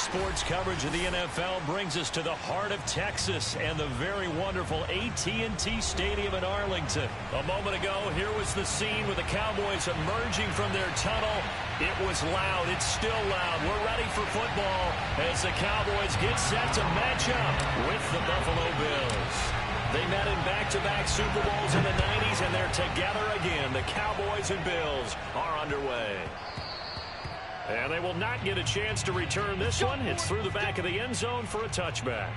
sports coverage of the NFL brings us to the heart of Texas and the very wonderful AT&T Stadium in Arlington. A moment ago, here was the scene with the Cowboys emerging from their tunnel. It was loud. It's still loud. We're ready for football as the Cowboys get set to match up with the Buffalo Bills. They met in back-to-back Super Bowls in the 90s, and they're together again. The Cowboys and Bills are underway. And they will not get a chance to return this one. It's through the back of the end zone for a touchback.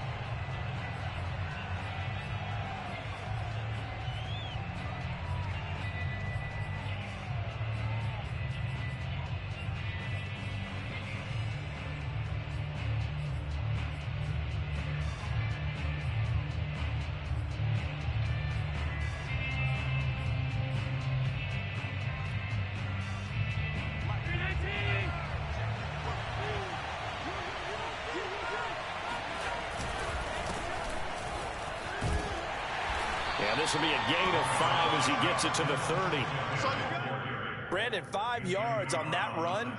And this will be a gain of 5 as he gets it to the 30. Brandon, 5 yards on that run.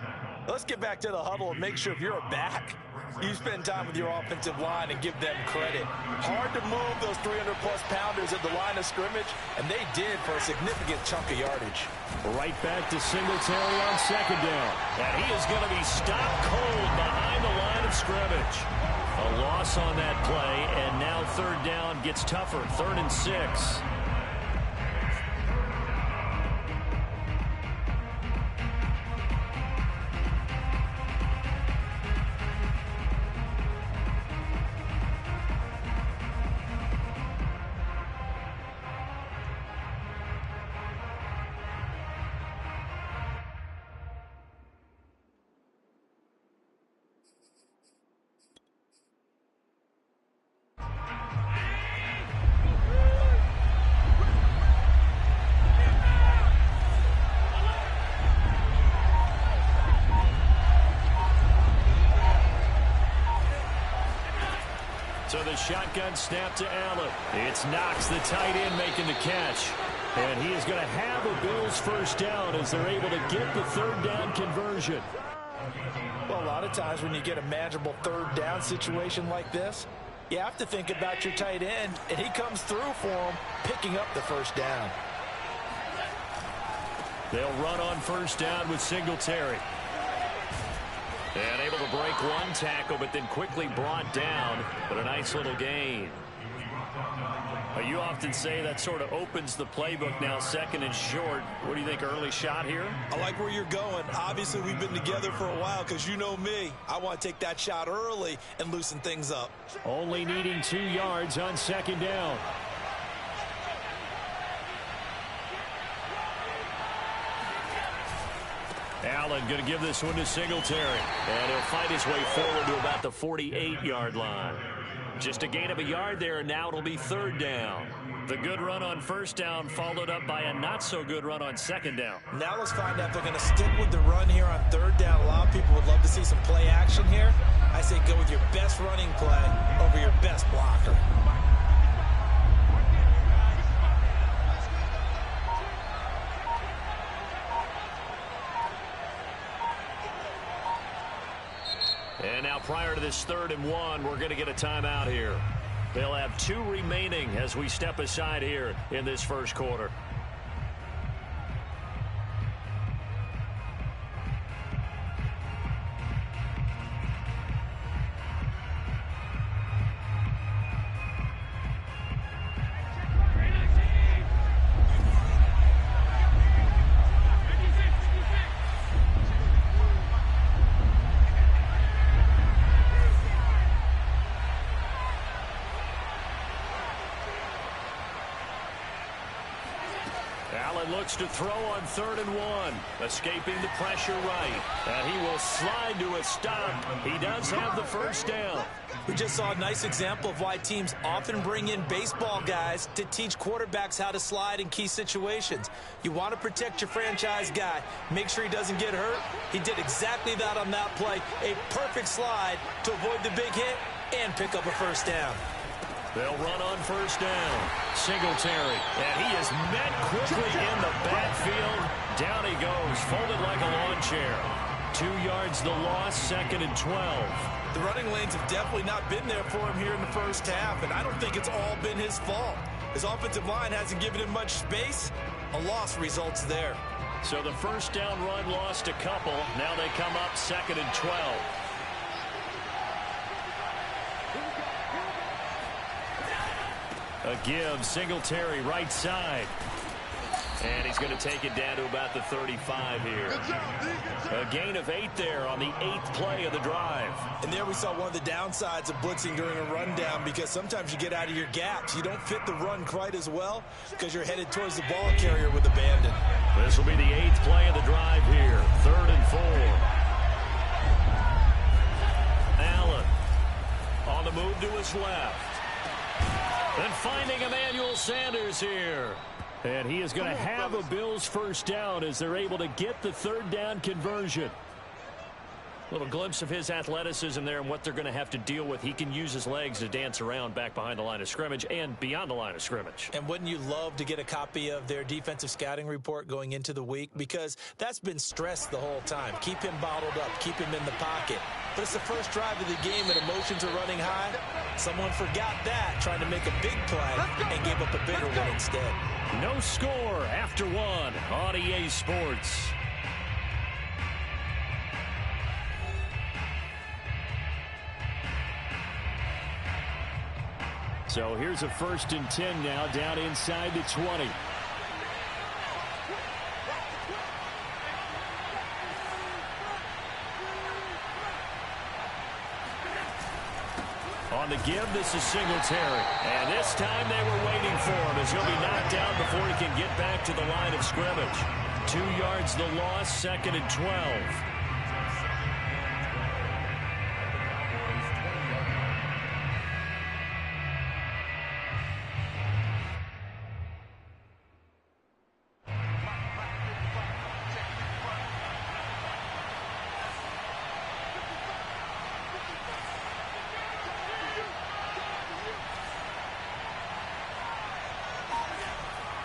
Let's get back to the huddle and make sure if you're a back, you spend time with your offensive line and give them credit. Hard to move those 300-plus pounders at the line of scrimmage, and they did for a significant chunk of yardage. Right back to Singletary on second down. And he is going to be stopped cold behind the line of scrimmage. A loss on that play, and now third down gets tougher. 3rd and 6. So the shotgun snap to Allen. It's Knox, the tight end, making the catch. And he is going to have a Bills first down as they're able to get the third down conversion. Well, a lot of times when you get a manageable third down situation like this, you have to think about your tight end, and he comes through for him, picking up the first down. They'll run on first down with Singletary. And able to break one tackle, but then quickly brought down. But a nice little gain. You often say that sort of opens the playbook now, 2nd and short. What do you think, early shot here? I like where you're going. Obviously, we've been together for a while because you know me. I want to take that shot early and loosen things up. Only needing 2 yards on 2nd down. Allen going to give this one to Singletary. And he'll fight his way forward to about the 48-yard line. Just a gain of a yard there, and now it'll be 3rd down. The good run on first down followed up by a not-so-good run on 2nd down. Now let's find out if they're going to stick with the run here on 3rd down. A lot of people would love to see some play action here. I say go with your best running play over your best blocker. And now prior to this 3rd and 1, we're going to get a timeout here. They'll have 2 remaining as we step aside here in this first quarter. Allen looks to throw on 3rd and 1. Escaping the pressure right. And he will slide to a stop. He does have the first down. We just saw a nice example of why teams often bring in baseball guys to teach quarterbacks how to slide in key situations. You want to protect your franchise guy. Make sure he doesn't get hurt. He did exactly that on that play. A perfect slide to avoid the big hit and pick up a first down. They'll run on first down. Singletary. And he is met quickly in the backfield. Down he goes, folded like a lawn chair. 2 yards the loss, 2nd and 12. The running lanes have definitely not been there for him here in the first half, and I don't think it's all been his fault. His offensive line hasn't given him much space. A loss results there. So the first down run lost a couple. Now they come up 2nd and 12. A give, Singletary right side. And he's going to take it down to about the 35 here. A gain of 8 there on the 8th play of the drive. And there we saw one of the downsides of blitzing during a rundown, because sometimes you get out of your gaps. You don't fit the run quite as well because you're headed towards the ball carrier with abandon. This will be the 8th play of the drive here. 3rd and 4. Allen on the move to his left. And finding Emmanuel Sanders here. And he is going to have a Bills first down as they're able to get the 3rd down conversion. Little glimpse of his athleticism there and what they're going to have to deal with. He can use his legs to dance around back behind the line of scrimmage and beyond the line of scrimmage. And wouldn't you love to get a copy of their defensive scouting report going into the week? Because that's been stressed the whole time. Keep him bottled up. Keep him in the pocket. But it's the first drive of the game and emotions are running high. Someone forgot that, trying to make a big play and gave up a bigger one instead. No score after 1 on EA Sports. So here's a 1st and 10 now, down inside the 20. On the give, this is Singletary. And this time they were waiting for him as he'll be knocked down before he can get back to the line of scrimmage. 2 yards the loss, 2nd and 12.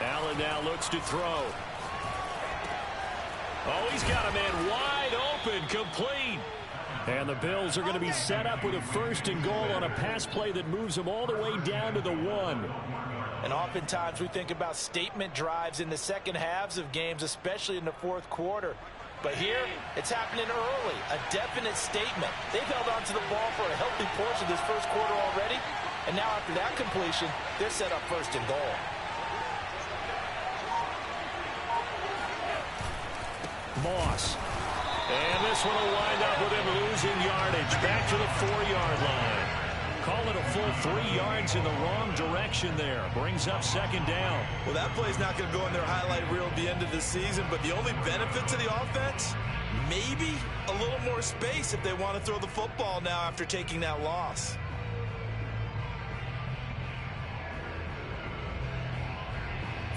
Allen now looks to throw. Oh, he's got a man wide open, complete. And the Bills are going to be set up with a 1st and goal on a pass play that moves them all the way down to the 1. And oftentimes we think about statement drives in the second halves of games, especially in the 4th quarter. But here, it's happening early, a definite statement. They've held on to the ball for a healthy portion of this 1st quarter already. And now after that completion, they're set up 1st and goal. Moss. And this one will wind up with him losing yardage back to the 4-yard line. Call it a full 3 yards in the wrong direction there. Brings up 2nd down. Well, that play's not going to go in their highlight reel at the end of the season, but the only benefit to the offense, maybe a little more space if they want to throw the football now after taking that loss.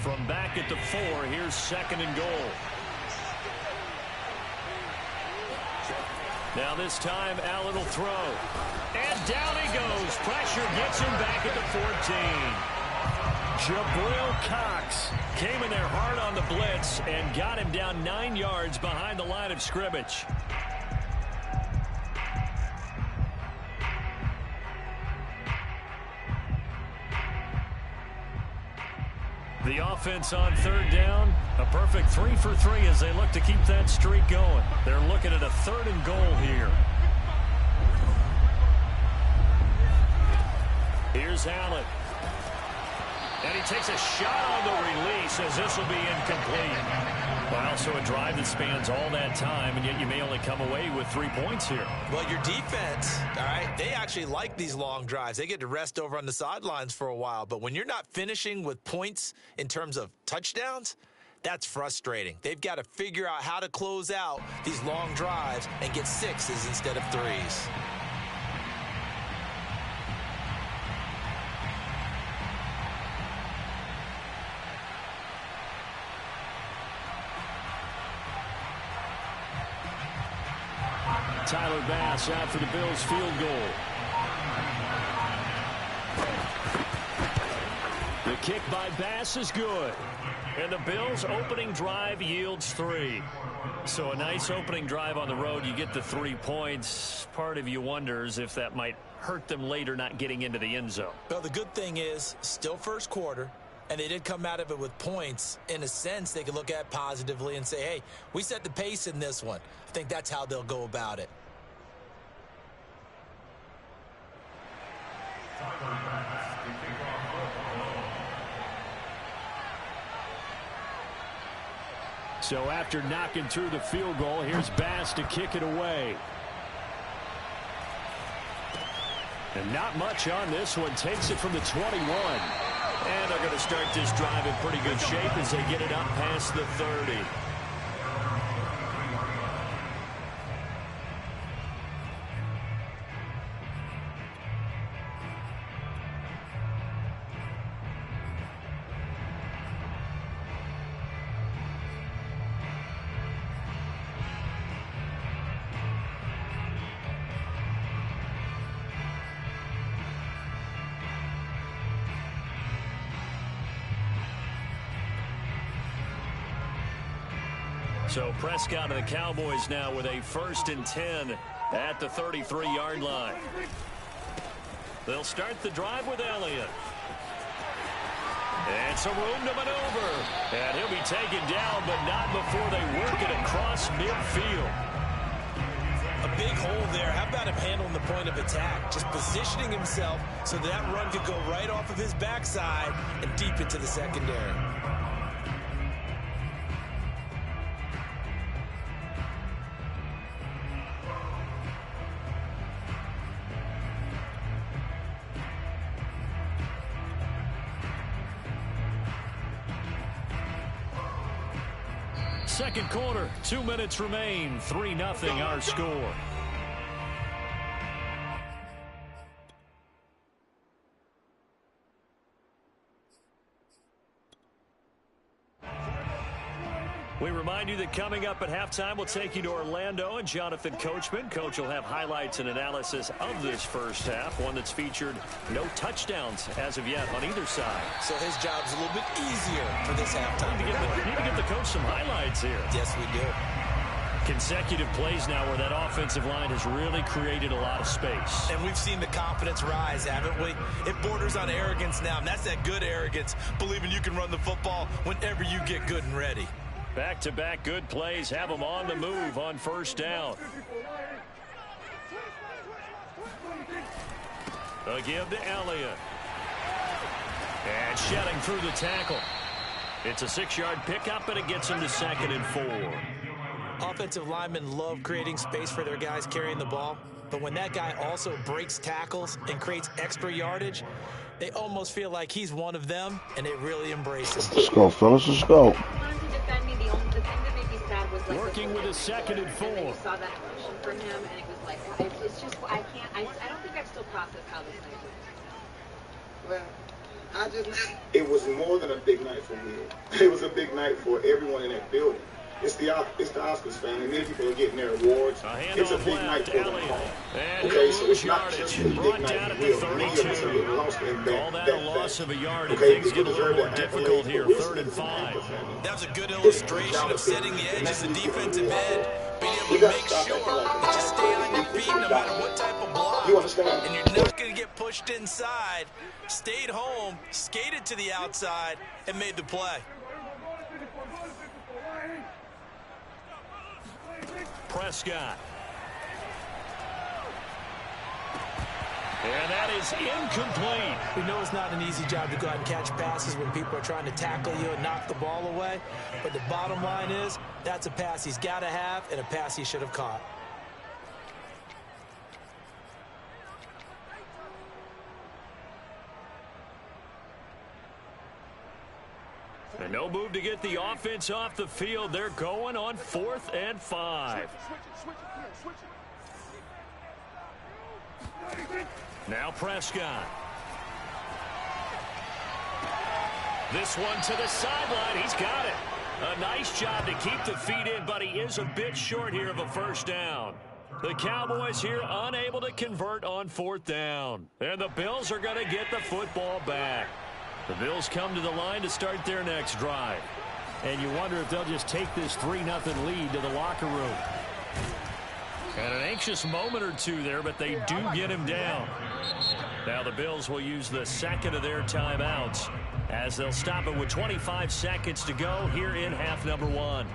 From back at the 4, here's 2nd and goal. Now this time, Allen will throw. And down he goes. Pressure gets him back at the 14. Jabril Cox came in there hard on the blitz and got him down 9 yards behind the line of scrimmage. The offense on 3rd down, a perfect 3 for 3 as they look to keep that streak going. They're looking at a 3rd and goal here. Here's Allen. And he takes a shot on the release as this will be incomplete. Well, so a drive that spans all that time, and yet you may only come away with 3 points here. Well, your defense, all right, they actually like these long drives. They get to rest over on the sidelines for a while. But when you're not finishing with points in terms of touchdowns, that's frustrating. They've got to figure out how to close out these long drives and get 6s instead of 3s. Tyler Bass out for the Bills field goal. The kick by Bass is good. And the Bills' opening drive yields 3. So a nice opening drive on the road. You get the 3 points. Part of you wonders if that might hurt them later not getting into the end zone. Well, the good thing is still first quarter, and they did come out of it with points. In a sense, they could look at it positively and say, hey, we set the pace in this one. I think that's how they'll go about it. So after knocking through the field goal, here's Bass to kick it away. And not much on this one. Takes it from the 21. And they're going to start this drive in pretty good shape as they get it up past the 30. So Prescott and the Cowboys now with a 1st and 10 at the 33-yard line. They'll start the drive with Elliott. And some room to maneuver. And he'll be taken down, but not before they work it across midfield. A big hole there. How about him handling the point of attack? Just positioning himself so that run could go right off of his backside and deep into the secondary. Second quarter, 2 minutes remain. 3-0 our score. We remind you that coming up at halftime, we'll take you to Orlando and Jonathan Coachman. Coach will have highlights and analysis of this first half, one that's featured no touchdowns as of yet on either side. So his job's a little bit easier for this halftime. Need to give the coach some highlights here. Yes, we do. Consecutive plays now where that offensive line has really created a lot of space. And we've seen the confidence rise, haven't we? It borders on arrogance now, and that's that good arrogance, believing you can run the football whenever you get good and ready. Back-to-back good plays have them on the move on 1st down. They'll give to Elliott. And shedding through the tackle. It's a 6-yard pickup, and it gets them to 2nd and 4. Offensive linemen love creating space for their guys carrying the ball. But when that guy also breaks tackles and creates extra yardage, they almost feel like he's one of them, and they really embrace him. Let's go, fellas. Let's go. Working with a 2nd and 4. You saw that emotion for him, and it was like, it's just, I don't think I've still processed how this night was. Well, it was more than a big night for me. It was a big night for everyone in that building. It's the Oscars family. Many people are getting their awards. It's a big night for them all. Okay, so it's not just a big night for Will. Many of us have lost in that. Call that a loss of a yard, and things get a little more difficult here. 3rd and 5. That was a good illustration of setting the edge as a defensive end. Being able to make sure that you stay on your feet no matter what type of block. You understand? And you're not going to get pushed inside. Stayed home, skated to the outside, and made the play. Prescott. And that is incomplete. We know it's not an easy job to go out and catch passes when people are trying to tackle you and knock the ball away. But the bottom line is, that's a pass he's got to have and a pass he should have caught. And no move to get the offense off the field. They're going on 4th and 5. Now Prescott. This one to the sideline. He's got it. A nice job to keep the feet in, but he is a bit short here of a 1st down. The Cowboys here unable to convert on 4th down. And the Bills are going to get the football back. The Bills come to the line to start their next drive. And you wonder if they'll just take this 3-0 lead to the locker room. And an anxious moment or two there, but they do get him down. Now the Bills will use the second of their timeouts as they'll stop it with 25 seconds to go here in half number 1.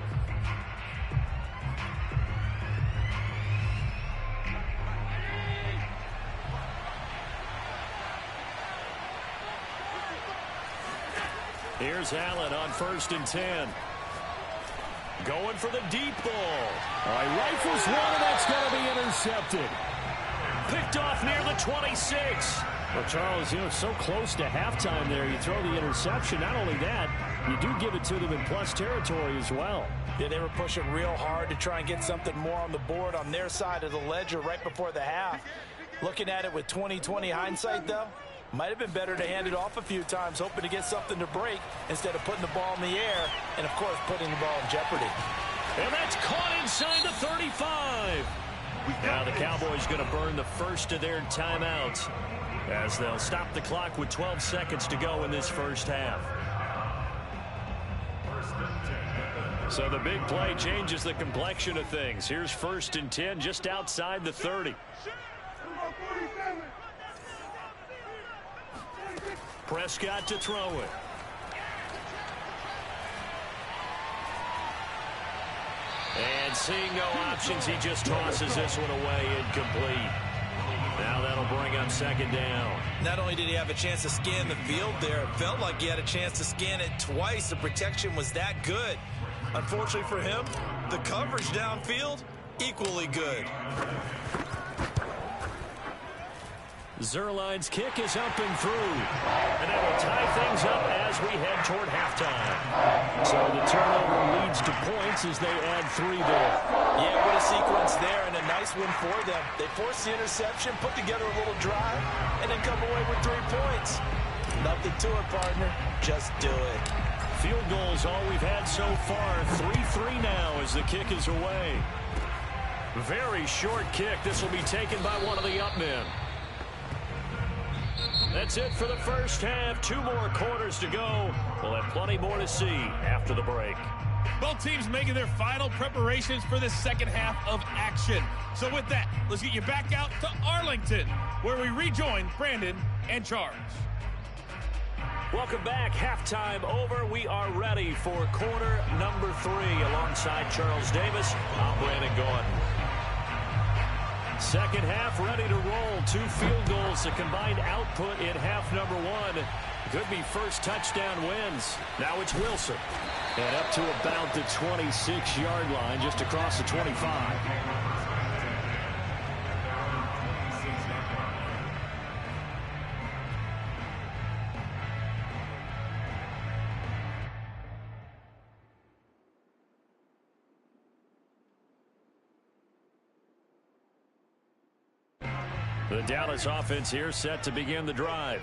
Here's Allen on 1st and 10. Going for the deep ball. All right, rifles one, and that's going to be intercepted. Picked off near the 26. Well, Charles, so close to halftime there. You throw the interception. Not only that, you do give it to them in plus territory as well. Yeah, they were pushing real hard to try and get something more on the board on their side of the ledger right before the half. Looking at it with 20/20 hindsight, though, might have been better to hand it off a few times, hoping to get something to break instead of putting the ball in the air and, of course, putting the ball in jeopardy. And that's caught inside the 35. Now the Cowboys going to burn the first of their timeouts as they'll stop the clock with 12 seconds to go in this first half. So the big play changes the complexion of things. Here's 1st and 10 just outside the 30. Prescott to throw it. And seeing no options, he just tosses this one away, incomplete. Now that'll bring up 2nd down. Not only did he have a chance to scan the field there, it felt like he had a chance to scan it twice. The protection was that good. Unfortunately for him, the coverage downfield, equally good. Zerline's kick is up and through. And that will tie things up as we head toward halftime. So the turnover leads to points as they add 3 there. Yeah, what a sequence there, and a nice win for them. They forced the interception, put together a little drive, and then come away with 3 points. Nothing to it, partner. Just do it. Field goals all we've had so far. 3-3 now as the kick is away. Very short kick. This will be taken by one of the up men. That's it for the first half. 2 more quarters to go. We'll have plenty more to see after the break. Both teams making their final preparations for the second half of action. So with that, let's get you back out to Arlington, where we rejoin Brandon and Charles. Welcome back. Halftime over. We are ready for quarter number 3. Alongside Charles Davis, I'm Brandon Gordon. Second half ready to roll. 2 field goals, the combined output in half number 1. Could be first touchdown wins. Now it's Wilson. And up to about the 26-yard line, just across the 25. The Dallas offense here set to begin the drive.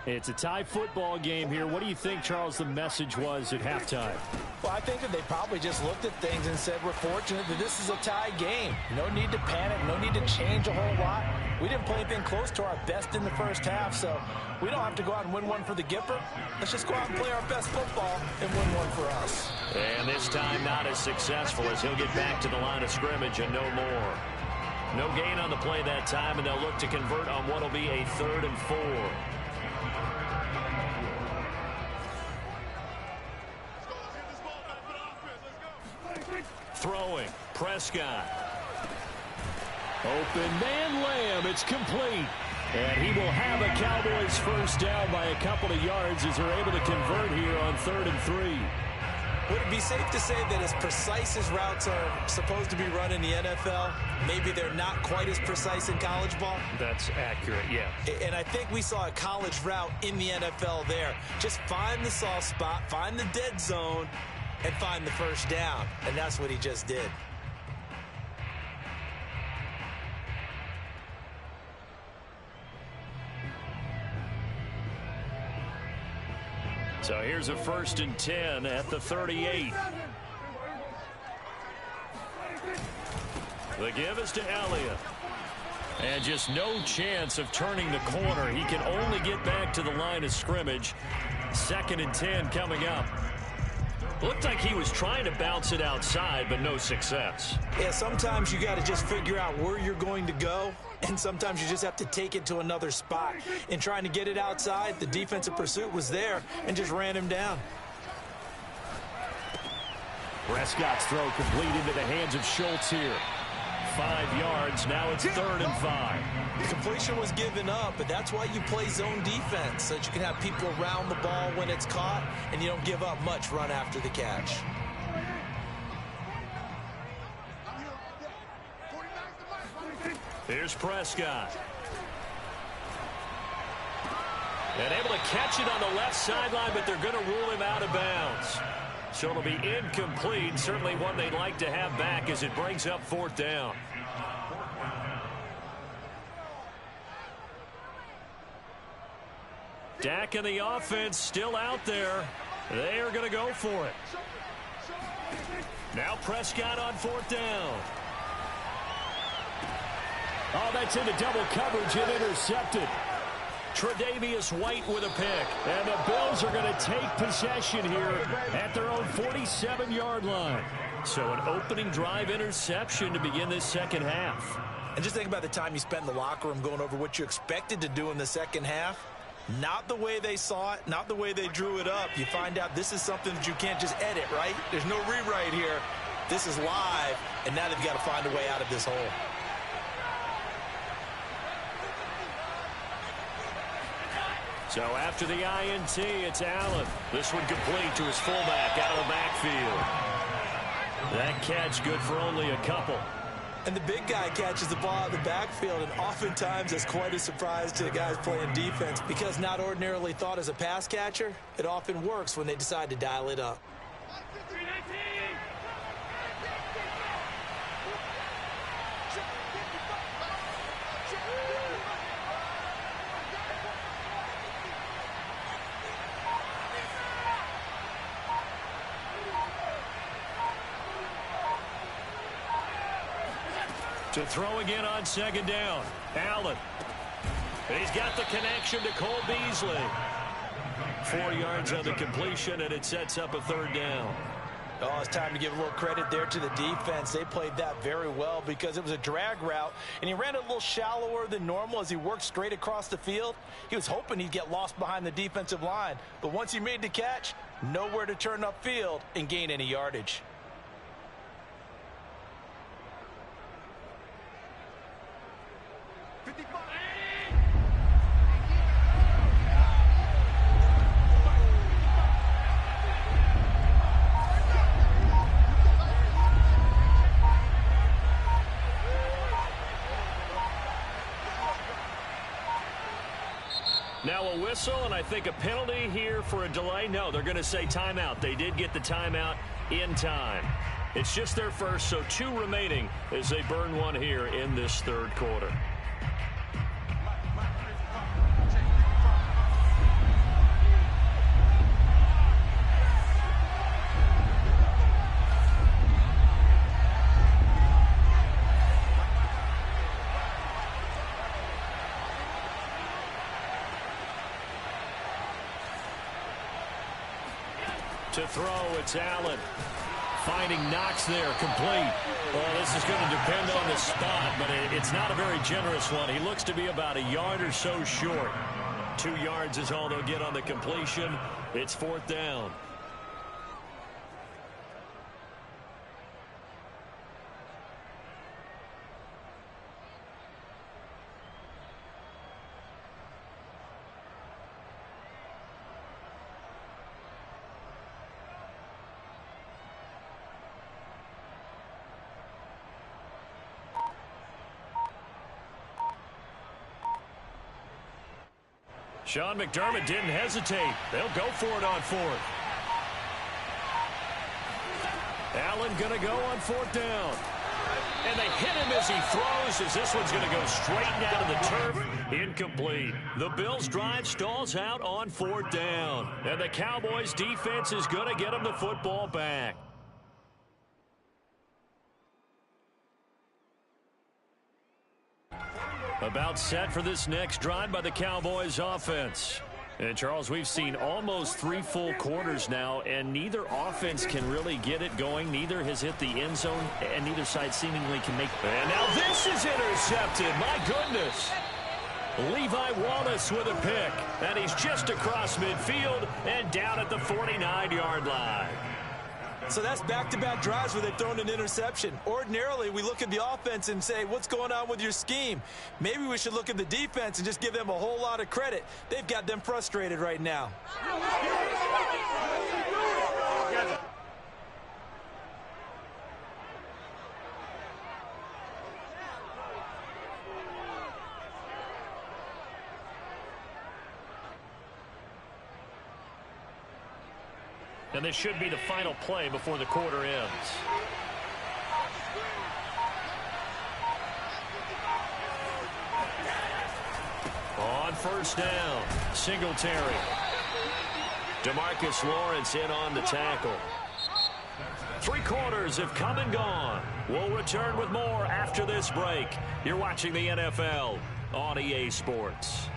It's a tie football game here. What do you think, Charles, the message was at halftime? Well, I think that they probably just looked at things and said, we're fortunate that this is a tie game. No need to panic. No need to change a whole lot. We didn't play anything close to our best in the first half, so we don't have to go out and win one for the Gipper. Let's just go out and play our best football and win one for us. And this time not as successful as he'll get back to the line of scrimmage and no more. No gain on the play that time, and they'll look to convert on what will be a 3rd and 4. Throwing, Prescott. Open man Lamb, it's complete. And he will have a Cowboys first down by a couple of yards as they're able to convert here on 3rd and 3. Would it be safe to say that as precise as routes are supposed to be run in the NFL, maybe they're not quite as precise in college ball? That's accurate, yeah. And I think we saw a college route in the NFL there. Just find the soft spot, find the dead zone, and find the first down. And that's what he just did. So here's a 1st and 10 at the 38. The give is to Elliott. And just no chance of turning the corner. He can only get back to the line of scrimmage. 2nd and 10 coming up. Looked like he was trying to bounce it outside, but no success. Yeah, sometimes you got to just figure out where you're going to go, and sometimes you just have to take it to another spot. In trying to get it outside, the defensive pursuit was there and just ran him down. Prescott's throw complete into the hands of Schultz here. 5 yards, now it's 3rd and 5. The completion was given up, but that's why you play zone defense, so that you can have people around the ball when it's caught, and you don't give up much run after the catch. Here's Prescott. And able to catch it on the left sideline, but they're going to rule him out of bounds. So it'll be incomplete. Certainly one they'd like to have back as it brings up 4th down. Dak and the offense still out there. They are going to go for it. Now Prescott on 4th down. Oh, that's into double coverage and intercepted. Tre'Davious White with a pick. And the Bills are going to take possession here at their own 47-yard line. So an opening drive interception to begin this second half. And just think about the time you spent in the locker room going over what you expected to do in the second half. Not the way they saw it, not the way they drew it up. You find out this is something that you can't just edit, right? There's no rewrite here. This is live, and now they've got to find a way out of this hole. So after the INT, it's Allen. This one complete to his fullback out of the backfield. That catch good for only a couple. And the big guy catches the ball out of the backfield, and oftentimes that's quite a surprise to the guys playing defense because not ordinarily thought as a pass catcher, it often works when they decide to dial it up. To throw again on 2nd down. Allen. And he's got the connection to Cole Beasley. 4 yards on the completion, and it sets up a 3rd down. Oh, it's time to give a little credit there to the defense. They played that very well because it was a drag route, and he ran it a little shallower than normal as he worked straight across the field. He was hoping he'd get lost behind the defensive line, but once he made the catch, nowhere to turn upfield and gain any yardage. Now a whistle, and I think a penalty here for a delay. No, they're going to say timeout. They did get the timeout in time. It's just their first, so 2 remaining as they burn one here in this 3rd quarter. To throw, it's Allen. Finding Knox there, complete. Well, this is going to depend on the spot, but it's not a very generous one. He looks to be about a yard or so short. 2 yards is all they'll get on the completion. It's 4th down. Sean McDermott didn't hesitate. They'll go for it on 4th. Allen going to go on 4th down. And they hit him as he throws, as this one's going to go straight down to the turf. Incomplete. The Bills' drive stalls out on 4th down. And the Cowboys' defense is going to get them the football back. About set for this next drive by the Cowboys offense. And, Charles, we've seen almost 3 full quarters now, and neither offense can really get it going. Neither has hit the end zone, and neither side seemingly can make. And now this is intercepted. My goodness. Levi Wallace with a pick. And he's just across midfield and down at the 49-yard line. So that's back-to-back drives where they've thrown an interception. Ordinarily, we look at the offense and say, what's going on with your scheme? Maybe we should look at the defense and just give them a whole lot of credit. They've got them frustrated right now. And this should be the final play before the quarter ends. On first down, Singletary. DeMarcus Lawrence in on the tackle. 3 quarters have come and gone. We'll return with more after this break. You're watching the NFL on EA Sports.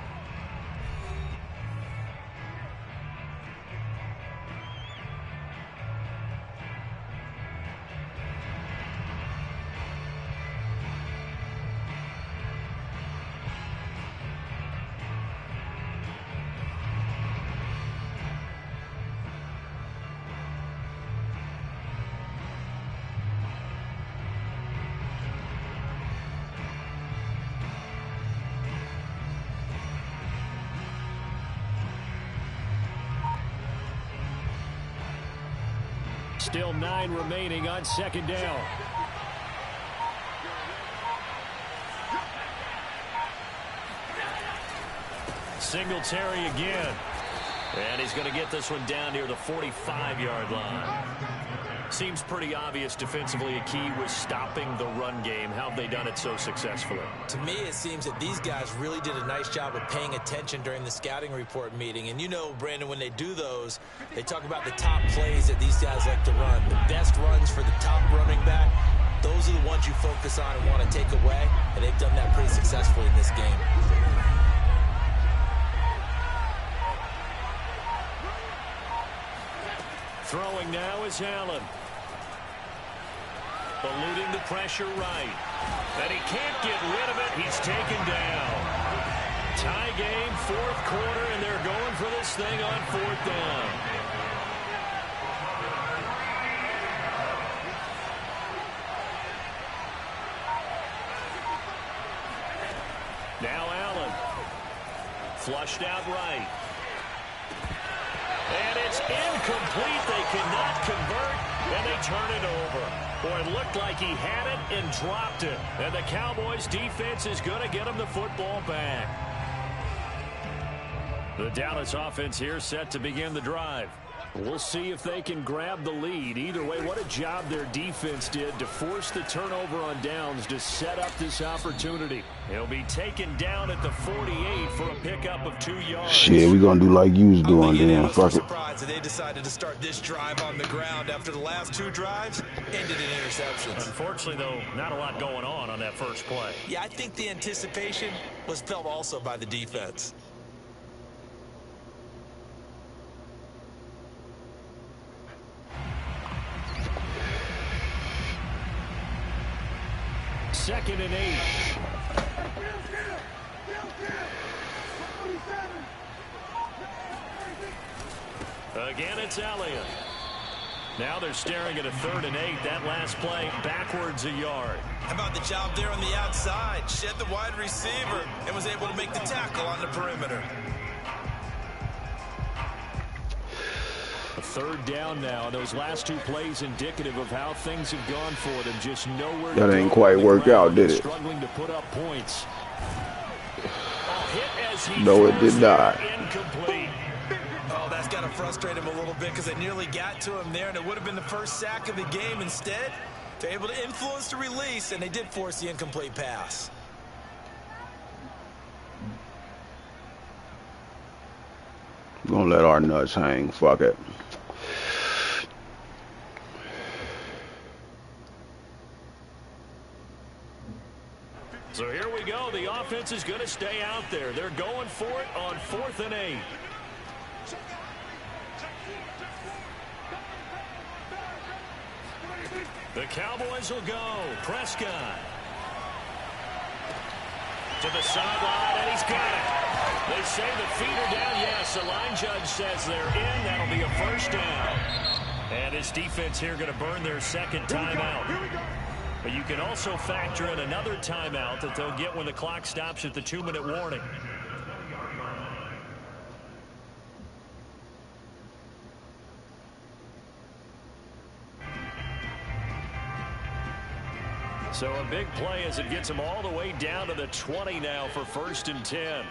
Still 9 remaining on second down. Singletary again. And he's going to get this one down near the 45-yard line. Seems pretty obvious defensively a key was stopping the run game. How have they done it so successfully? To me, it seems that these guys really did a nice job of paying attention during the scouting report meeting. And you know, Brandon, when they do those, they talk about the top plays that these guys like to run. The best runs for the top running back, those are the ones you focus on and want to take away. And they've done that pretty successfully in this game. Throwing now is Allen. Eluding the pressure right. And he can't get rid of it. He's taken down. Tie game, 4th quarter, and they're going for this thing on 4th down. Now Allen. Flushed out right. And it's incomplete. They cannot convert, and they turn it over. Boy, it looked like he had it and dropped it. And the Cowboys defense is going to get him the football back. The Dallas offense here set to begin the drive. We'll see if they can grab the lead. Either way, what a job their defense did to force the turnover on downs to set up this opportunity. He'll be taken down at the 48 for a pickup of 2 yards. Shit, we gonna do like you was doing then. Fuck it. Surprised that they decided to start this drive on the ground after the last 2 drives ended in interceptions. Unfortunately, though, not a lot going on that first play. Yeah, I think the anticipation was felt also by the defense. Second and 8. Again, it's Elliott. Now they're staring at a 3rd and 8. That last play backwards a yard. How about the job there on the outside? Shed the wide receiver and was able to make the tackle on the perimeter. A 3rd down now. Those last 2 plays indicative of how things have gone for them. Just nowhere to go. That ain't quite work out, did it? Struggling to put up points. Hit as he No, it did not. Incomplete. Oh, that's got to frustrate him a little bit because they nearly got to him there, and it would have been the first sack of the game. Instead, they're able to influence the release, and they did force the incomplete pass. Gonna let our nuts hang. Fuck it. So here we go. The offense is going to stay out there. They're going for it on 4th and 8. The Cowboys will go. Prescott. To the sideline, and he's got it. They say the feet are down. Yes, the line judge says they're in. That'll be a first down. And his defense here going to burn their second timeout. But you can also factor in another timeout that they'll get when the clock stops at the 2-minute warning. So a big play as it gets them all the way down to the 20 now for 1st and 10.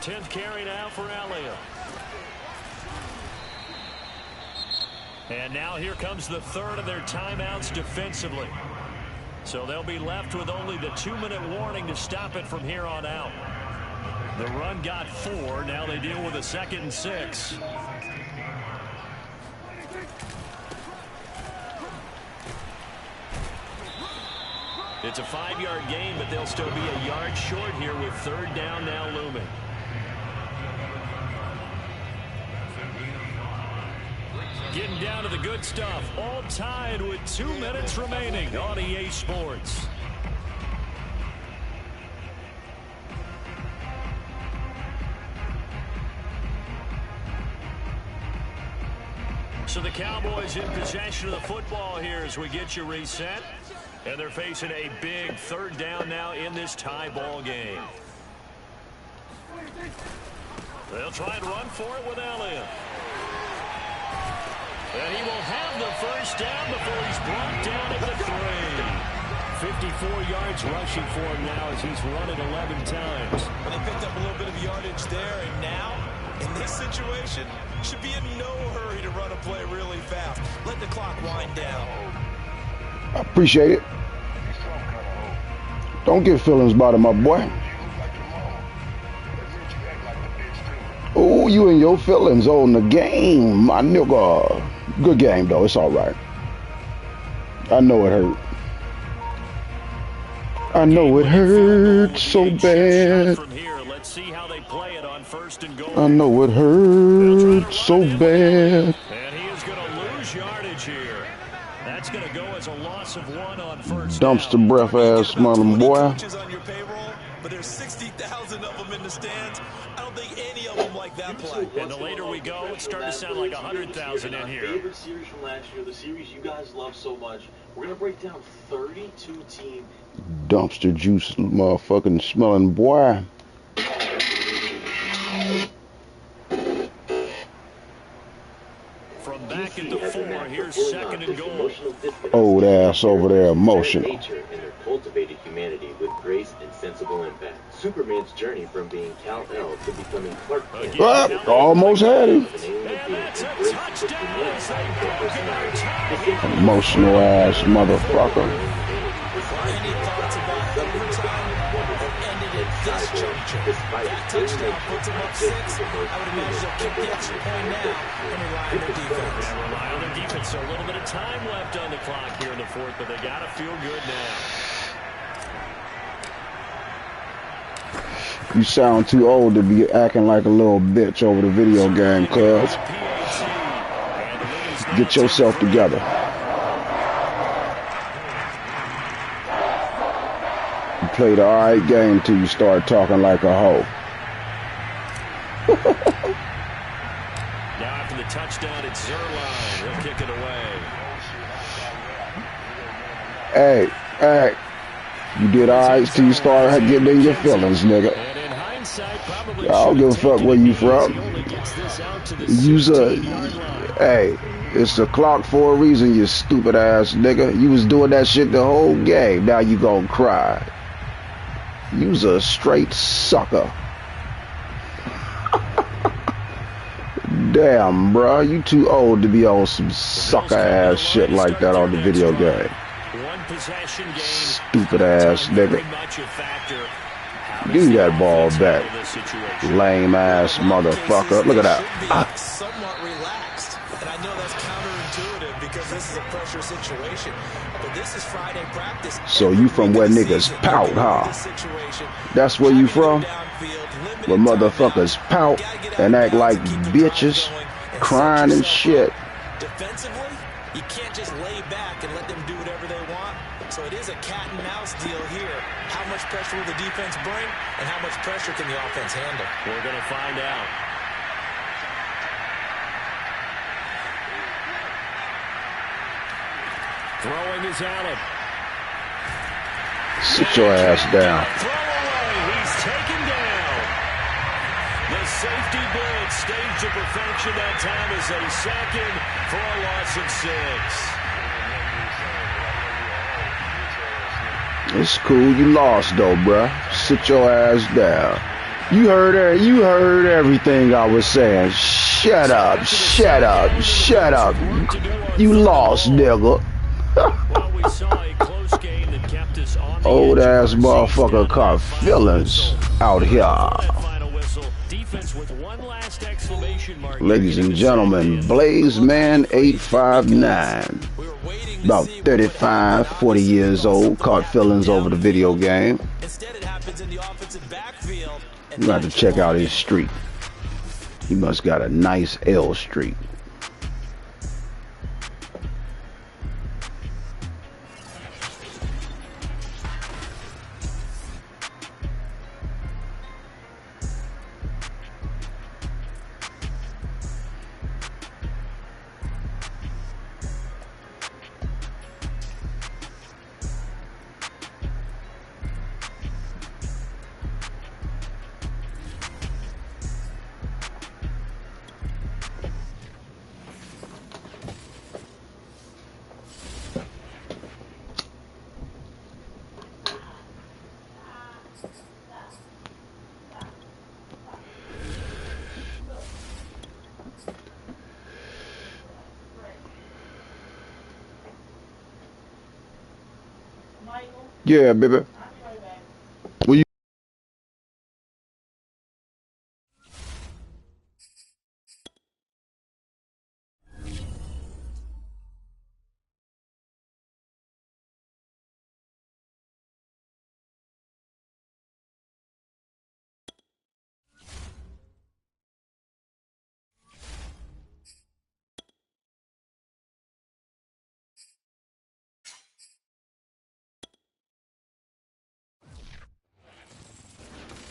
10th carry now for Elliott. And now here comes the third of their timeouts defensively. So they'll be left with only the 2-minute warning to stop it from here on out. The run got 4. Now they deal with a 2nd and 6. It's a 5-yard gain, but they'll still be a yard short here with 3rd down now looming. Getting down to the good stuff. All tied with 2 minutes remaining on EA Sports. So the Cowboys in possession of the football here as we get you reset. And they're facing a big 3rd down now in this tie ball game. They'll try and run for it with Elliott. And he will have the first down before he's brought down at the 3. 54 yards rushing for him now as he's run it 11 times. Well, they picked up a little bit of yardage there, and now, in this situation, should be in no hurry to run a play really fast. Let the clock wind down. I appreciate it. Don't get feelings about it, my boy. Oh, you and your feelings on the game, my nigga. Good game, though. It's all right. I know it hurt. I know it hurt so bad. I know it hurt so bad. And he is going to lose yardage here. That's going to go as a loss of 1 on 1st Dumpster down. breath ass mother boy. On your payroll, but there's 60,000 of them in the stands. I don't think any of them like that play. And the later we go, it's starting to sound like 100,000 in here. Favorite series from last year, the series you guys love so much. We're going to break down 32 teams. Dumpster juice motherfucking smelling boy. From back at the 4, here's 2nd and goal. Old ass over there, emotion. Nature and their cultivated humanity with grace and sensible impact. Superman's journey from being Kal-El to becoming Clark Kent. Almost had him. And that's a touchdown as they broke in our tie. Emotional ass motherfucker. Any thoughts about overtime ended at this juncture? That touchdown puts them up 6. I would imagine they'll kick the extra point now and rely on their defense. Yeah, rely on their defense. So a little bit of time left on the clock here in the 4th, but they got to feel good now. You sound too old to be acting like a little bitch over the video game, cuz. Get yourself together. You played an alright game till you start talking like a hoe. Now after the touchdown, it's Zerline. He'll kick it away. Hey. You did alright till you start getting in your feelings, nigga. I don't give a fuck where you from. Hey, it's the clock for a reason, you stupid ass nigga. You was doing that shit the whole game. Now you gonna cry. You's a straight sucker. Damn, bro. You too old to be on some sucker ass shit like that on the video game. Stupid ass nigga. Give me that ball back. Lame ass motherfucker. Look at that. Somewhat relaxed. And I know that's counterintuitive because this is a pressure situation. But this is Friday practice. So you from where niggas pout, huh? That's where you from? Where motherfuckers pout and act like bitches, crying and shit. Defensively, you can't just lay back and let them do whatever they want. So it is a cat and mouse deal here. How much pressure will the defense bring, and how much pressure can the offense handle? We're going to find out. Throwing is Allen. Sit your ass down. Throw away. He's taken down. The safety blitz staged to perfection that time is a second for a loss of 6. It's cool. You lost though, bruh. Sit your ass down. You heard everything I was saying. Shut up. Shut up. Shut up. You lost, nigga. Old ass motherfucker caught feelings out here. Ladies and gentlemen, Blaze Man 859. About 35, 40 years old, caught feelings over the video game. You got to check out his streak. He must got a nice L streak. Yeah, baby. Will you?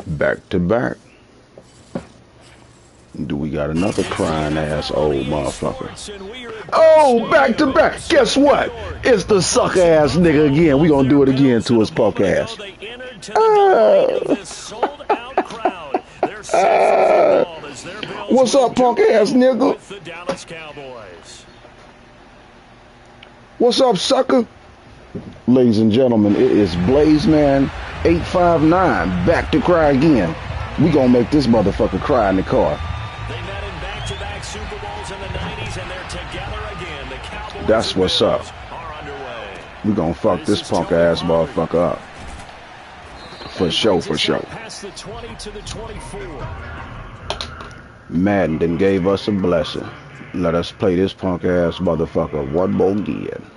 Back to back. Do we got another crying ass old motherfucker? Oh, back to back. Guess what? It's the sucker ass nigga again. We gonna do it again to his punk ass. What's up, punk ass nigga? What's up, sucker? Ladies and gentlemen, it is Blaze Man 859 back to cry again. We gonna make this motherfucker cry in the car. They met in back-to-back Super Bowls in the 90s, and they're together again. The Cowboys. That's what's up. We gonna fuck this punk ass motherfucker up. For sure, for sure. Past the 20 to the 24. Madden then gave us a blessing. Let us play this punk ass motherfucker one more again.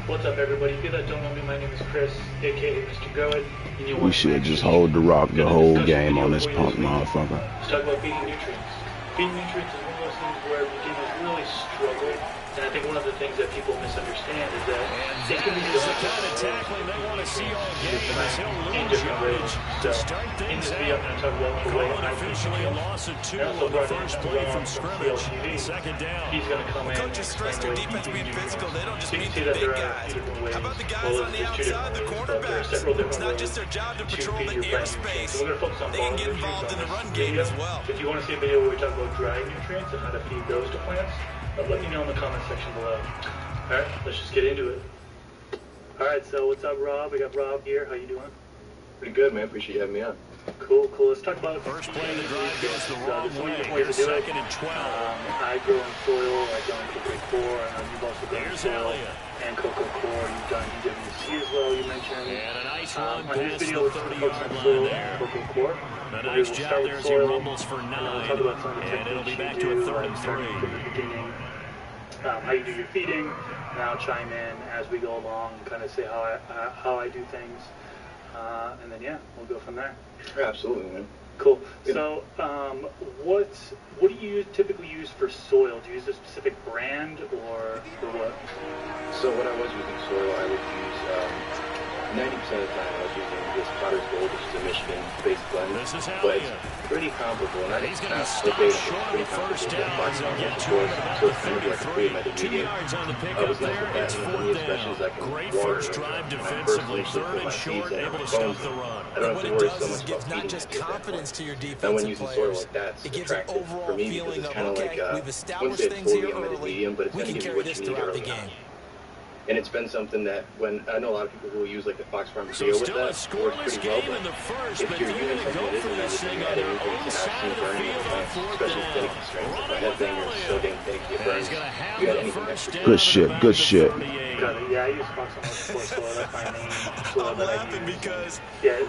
What's up, everybody? If you that don't know me, my name is Chris, aka Mr. Goat. We should just hold the rock the whole game on this punk motherfucker. Let's talk about feeding nutrients. Feeding nutrients is one of those things where beginners really struggle And I think one of the things that people misunderstand is that it can be the kind of tackling they want to see all game. He'll lose yardage to start things out. Calling officially a loss of 2 on the first play from scrimmage. Second down. He's going to come in. Coaches stress their defense being physical. They don't just mean the big guys. How about the guys on the outside, the cornerbacks? It's not just their job to patrol the airspace. They can get involved in the run game as well. If you want to see a video where we talk about dry nutrients and how to feed those to plants, let me know in the comment section below. All right, let's just get into it. All right, so what's up, Rob? We got Rob here. How you doing? Pretty good, man. Appreciate you having me on. Cool. Let's talk about first play of the drive goes the wrong way. Here's second and 12. I grow in soil. I've done cocoa core, and you've also done soil and cocoa core. You've done EWC as well. You mentioned. And a nice run on this past video, the let's 30-yard focus on line soil there. and cocoa core. A nice job there as he rumbles for 9. And it'll be back to a 3rd and 3. How you do your feeding, and I'll chime in as we go along and kind of say how I do things, and then we'll go from there. Yeah, absolutely, man. Cool. So, what do you typically use for soil? Do you use a specific brand or what? So when I was using soil, I would use 90% of the time I was using this Potter's Gold, which is a Michigan-based blend, but it's pretty comparable. And he's going to stop short of the first down. He'll get to it about the 33. 2 yards on the pickup there. It's 4th down. Great first drive defensively. 3rd and short, able to stop the run. And what it does is it gives not just confidence to your defensive players, it gives an overall feeling of, okay, we've established things here early, we can carry this throughout the game. And it's been something that when I know a lot of people who use like the Fox Farm video with that works pretty well, but if you're using something that isn't that, you can add anything, you can actually burn your plants, especially thinning constraints. If my head thing is so dang thin, it burns. You got anything extra. Good shit. Yeah, I use Fox Farm for soil. That's my main soil that I use. Because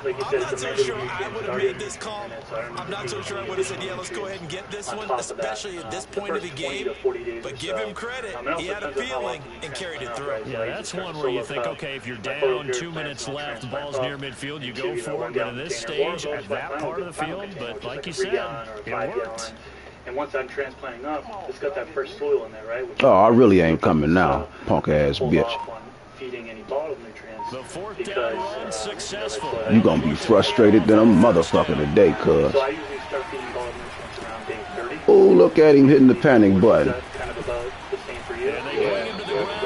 like you said, it's a sure I would have made this call. I'm not so sure I would have said, let's go ahead and get this one, especially at this point of the game. But give him credit. He had a feeling and carried it through. Yeah, that's one where you think, okay, if you're down, 2 minutes left, the ball's near midfield, you go for it. But at this stage, at that part of the field, but like you said, it worked. And once I'm transplanting up, it's got that fresh soil in there, right? Oh, I really ain't coming now, punk ass bitch. Feeding any bottled nutrients. The 4th down run successful. You gonna be frustrated than a motherfucker today, cuz. So I usually start feeding bottled nutrients around day 30. Oh, look at him hitting the panic button. Kind of about the same for you.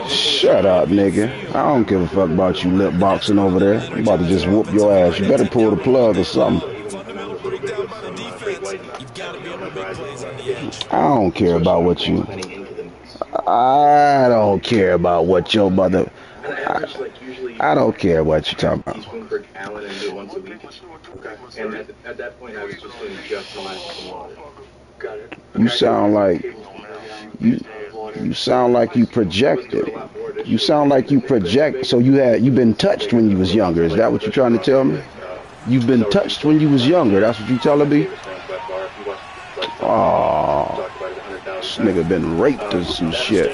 Shut up, nigga. I don't give a fuck about you lip boxing over there. I'm about to just whoop your ass. You better pull the plug or something. I don't care about what you... I don't care about what your mother... I don't care what you're talking about. And at that point, I was just doing just molasses and water. You sound like... You sound like you projected. You sound like you project. So you've been touched when you was younger. Is that what you're trying to tell me? You've been touched when you was younger. That's what you telling me? Oh, this nigga been raped or some shit.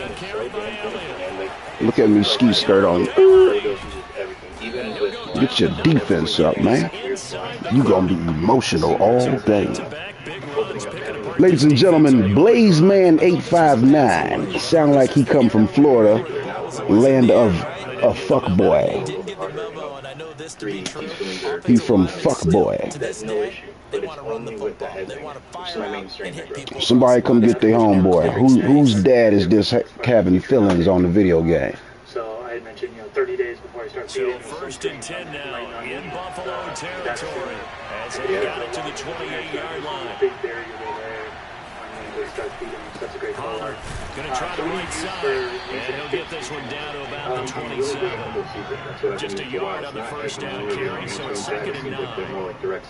Look at me ski skirt on. Get your defense up, man. You gonna be emotional all day. Ladies and gentlemen, Blazeman859. Sound like he come from Florida, land of a fuckboy. He from fuckboy. Somebody come get their homeboy. Whose dad is this having feelings on the video game? So I had mentioned, 30 days before I start feeding. So 1st and 10 now in Buffalo territory as he got it to the 28-yard line. Big barrier there. They start feeding. That's a great call. Going to try the right side, and he'll get this one down to about the 27. Just a yard on the first down carry, so it's 2nd and 9.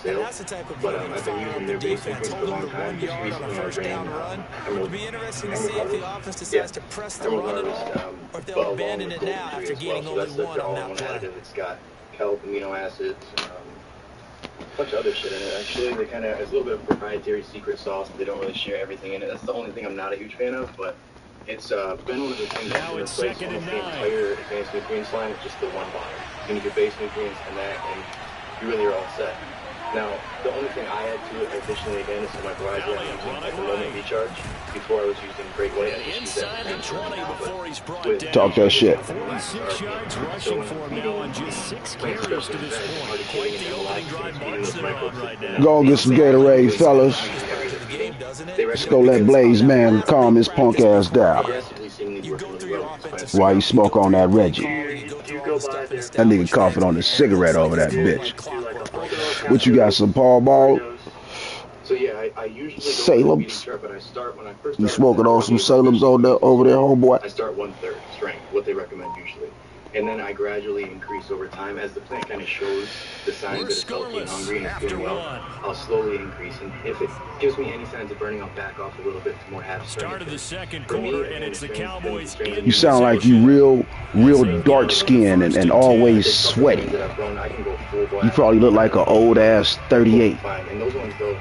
And that's the type of play that the defense holding the 1 yard on a first down run. It'll be interesting to see if the offense decides to press the run at all, or if they'll abandon it now after gaining only 1 on that play. It's got kelp, amino acids, a bunch of other shit in it. Actually, they kind of, it's a little bit of proprietary secret sauce. They don't really share everything in it. That's the only thing I'm not a huge fan of, but it's been one of the things that can replace almost the entire advanced nutrients line with just the one bottle. You need your base nutrients and that, and you really are all set. Now, the only thing I add to it additionally again is my variety I'm using at the moment recharge. Before I was using Great White. Inside the 20 before he's brought down. Talk that shit. 46 yards rushing for him now on just 6 carries to this point. Quite the opening drive march they're on right now. Go get some Gatorade, fellas. Let's go let Blaze Man calm his punk ass down. While you smoke on that Reggie. That nigga coughing on the cigarette over that bitch. What you got, some Paul Ball? So yeah, I usually Salem's. but I start when I first You smoking on some Salem's over there, homeboy? I start 1/3 strength, what they recommend usually. And then I gradually increase over time as the plant kind of shows the signs that it's healthy and hungry and it's doing well. I'll slowly increase, and if it gives me any signs of burning, I'll back off a little bit to more half strength. Start of the second quarter, and it's the Cowboys. You sound like you real dark skinned and always sweaty. You probably look like an old ass 38. And those ones though,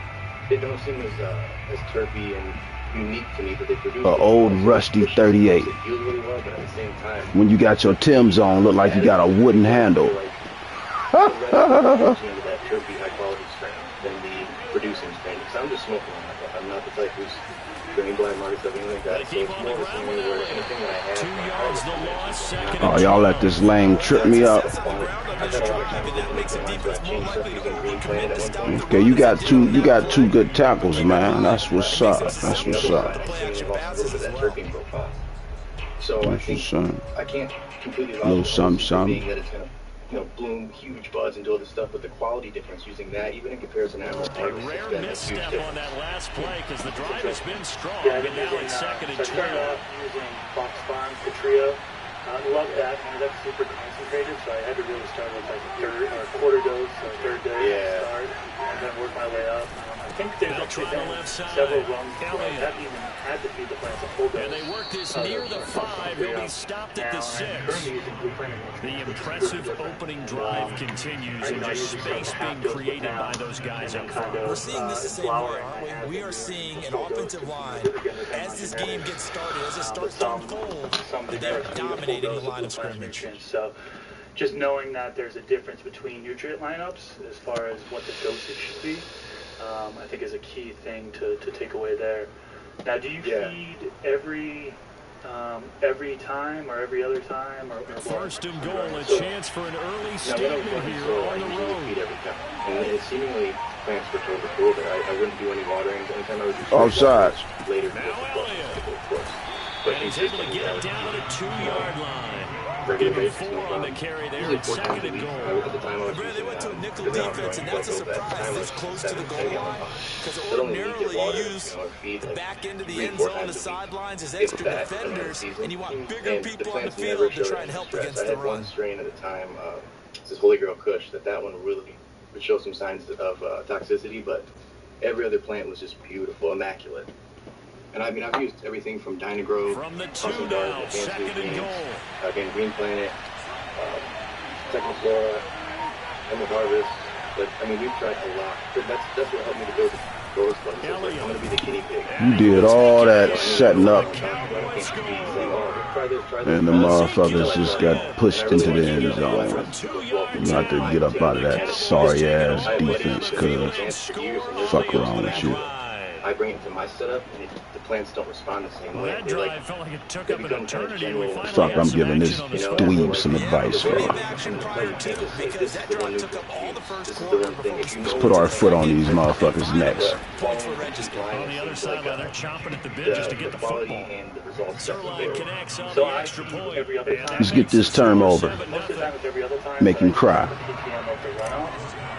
they don't seem as terpy and unique to me, but they produce an old rusty 38. When you got your Timbs on, look like you got a wooden handle. That terpy high quality strain than the producing strain. Because I'm just smoking on that. I'm not the type who's drinking black markets or anything like that. So it's more of a thing where anything that I have. Oh, y'all let this lane trip me up. Okay, you got two good tackles, man. That's what's up. That's what's up. So I can't completely little something. That it's gonna, bloom huge buds and do all this stuff, but the quality difference using that, even in comparison to Animal A rare misstep on that last play because the drive has been strong, and now it's second and 12. I started off using Fox Farm Patria. Love that. That's super concentrated, so I had to really start with like a quarter dose, third day start, and then work my way up. I think there's actually been several runs where I haven't even had to feed the plants a full dose. And they work this near the 5. He'll be stopped at the 6. The impressive opening drive continues, and just space being created by those guys up front. We're seeing this the same way, aren't we? We are seeing an offensive line, as this game gets started, as it starts to unfold, they're dominating the line of scrimmage. So just knowing that there's a difference between nutrient lineups as far as what the dosage should be, I think is a key thing to take away there. Now, do you feed every time or every other time? Or first and goal, a chance for an early statement here on the road. Feed every time. And it seemingly plants were told before that I wouldn't do any watering anytime I was offside. Later, of course. But he's able to get it down to the 2-yard line. Regular 4 on the carry there. It's second and goal. At the time I was They went to a nickel defense, and that's a surprise this close to the goal line. Because ordinarily you use the back end of the end zone, the sidelines as extra defenders, and you want bigger people on the field to try and help against the run. One strain at a time. This is Holy Grail Kush. That one really would show some signs of toxicity, but every other plant was just beautiful, immaculate. And I mean, I've used everything from Dynagrove, from the 2 now, second and goal. Again, Green Planet, Technoflora, Emerald Harvest. But I mean, we've tried a lot. That's what helped me to go to Rose Club. So I'm going to be the guinea pig. You did all that setting up, and the motherfuckers just got pushed into the end zone. You have to get up out of that sorry ass defense, cuz fuck around with you. I bring it to my setup, and the plants don't respond the same way. That drive felt like it took up an eternity. Fuck, I'm giving this dweeb some advice, bro. Let's put our foot on these motherfuckers' necks. On the other sideline, they're chomping at the bit just to get the football. Zerline connects on the extra point. Let's get this term over. Make him cry.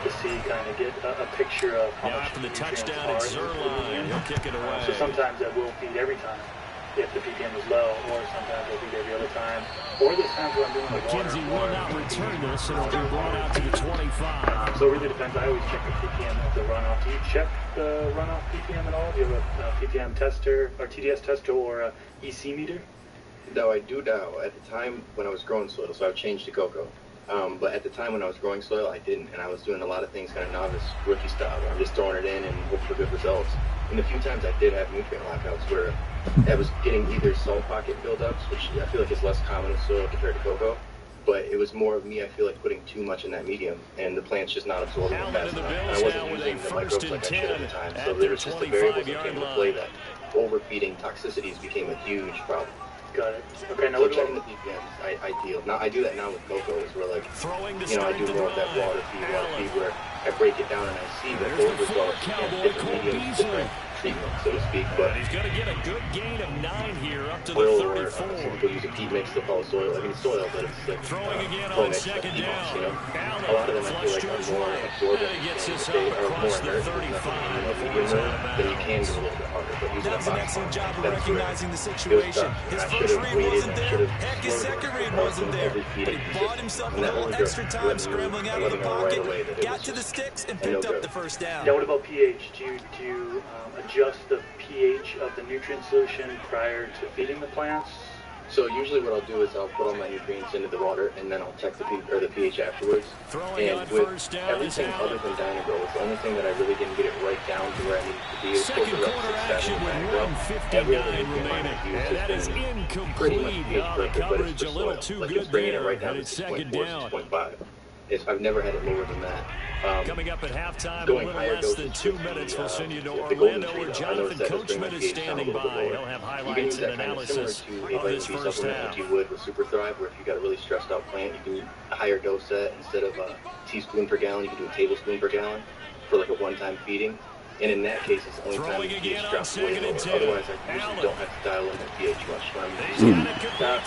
To see, kind of get a picture of how much after the touchdown at Zerline, he'll kick it away. So sometimes I will feed every time if the PPM is low, or sometimes I'll feed every other time, or there's times where I'm doing the water. McKenzie will not return this, and it'll be brought out to the 25. So it really depends. I always check the PPM at the runoff. Do you check the runoff PPM at all? Do you have a PPM tester, or TDS tester, or a EC meter? No, I do now. At the time when I was growing soil, so I've changed to cocoa. But at the time when I was growing soil, I didn't, and I was doing a lot of things kind of novice, rookie style, where I'm just throwing it in and hoping for good results. And the few times I did have nutrient lockouts where I was getting either salt pocket buildups, which I feel like is less common in soil compared to cocoa, But it was more of me, I feel like, putting too much in that medium, and the plant's just not absorbing it fast enough. And I wasn't using the microbes like I should at the time, so there was just the variables that came into play that overfeeding toxicities became a huge problem. Got it. Okay, now so checking the BPMs, ideal. Now I do that now with cocoa, is where like, I do more of that water feed where I break it down and I see that those results against different mediums, different treatment, so to speak. But he's going to get a good gain of 9 here, up to the 34. Some people use a peat mix to follow soil. I mean, soil, but it's like throwing again on second down. You know? A lot of them I feel like are more absorbent and they are more inert than you can go a little bit harder. But using that's an excellent job of recognizing the situation. His first read wasn't there. Heck, his second read wasn't there. But he bought himself a little extra time scrambling out of the pocket, got to the sticks, and picked up the first down. Now, what about pH? Do you adjust the pH of the nutrient solution prior to feeding the plants? So usually what I'll do is I'll put all my nutrients into the water, and then I'll check the pH afterwards. And with everything other than Dynagrow, it's the only thing that I really didn't get it right down to where I needed to be. Second quarter action with 1:59 remaining. And that is incomplete. The coverage a little too good there, and it's second down. 6.5. I've never had it lower than that. Coming up at halftime, a little less than 2 minutes. We'll send you to Orlando, where Jonathan Coachman is standing by. He'll have highlights and analysis of this first half. Like you would with Super Thrive, where if you got a really stressed out plant, you can use a higher dose set. Instead of a teaspoon per gallon, you can do a tablespoon per gallon for like a one-time feeding. And in that case, it's the only time the pH drops way lower. Otherwise, I usually don't have to dial in the pH much. And they'll get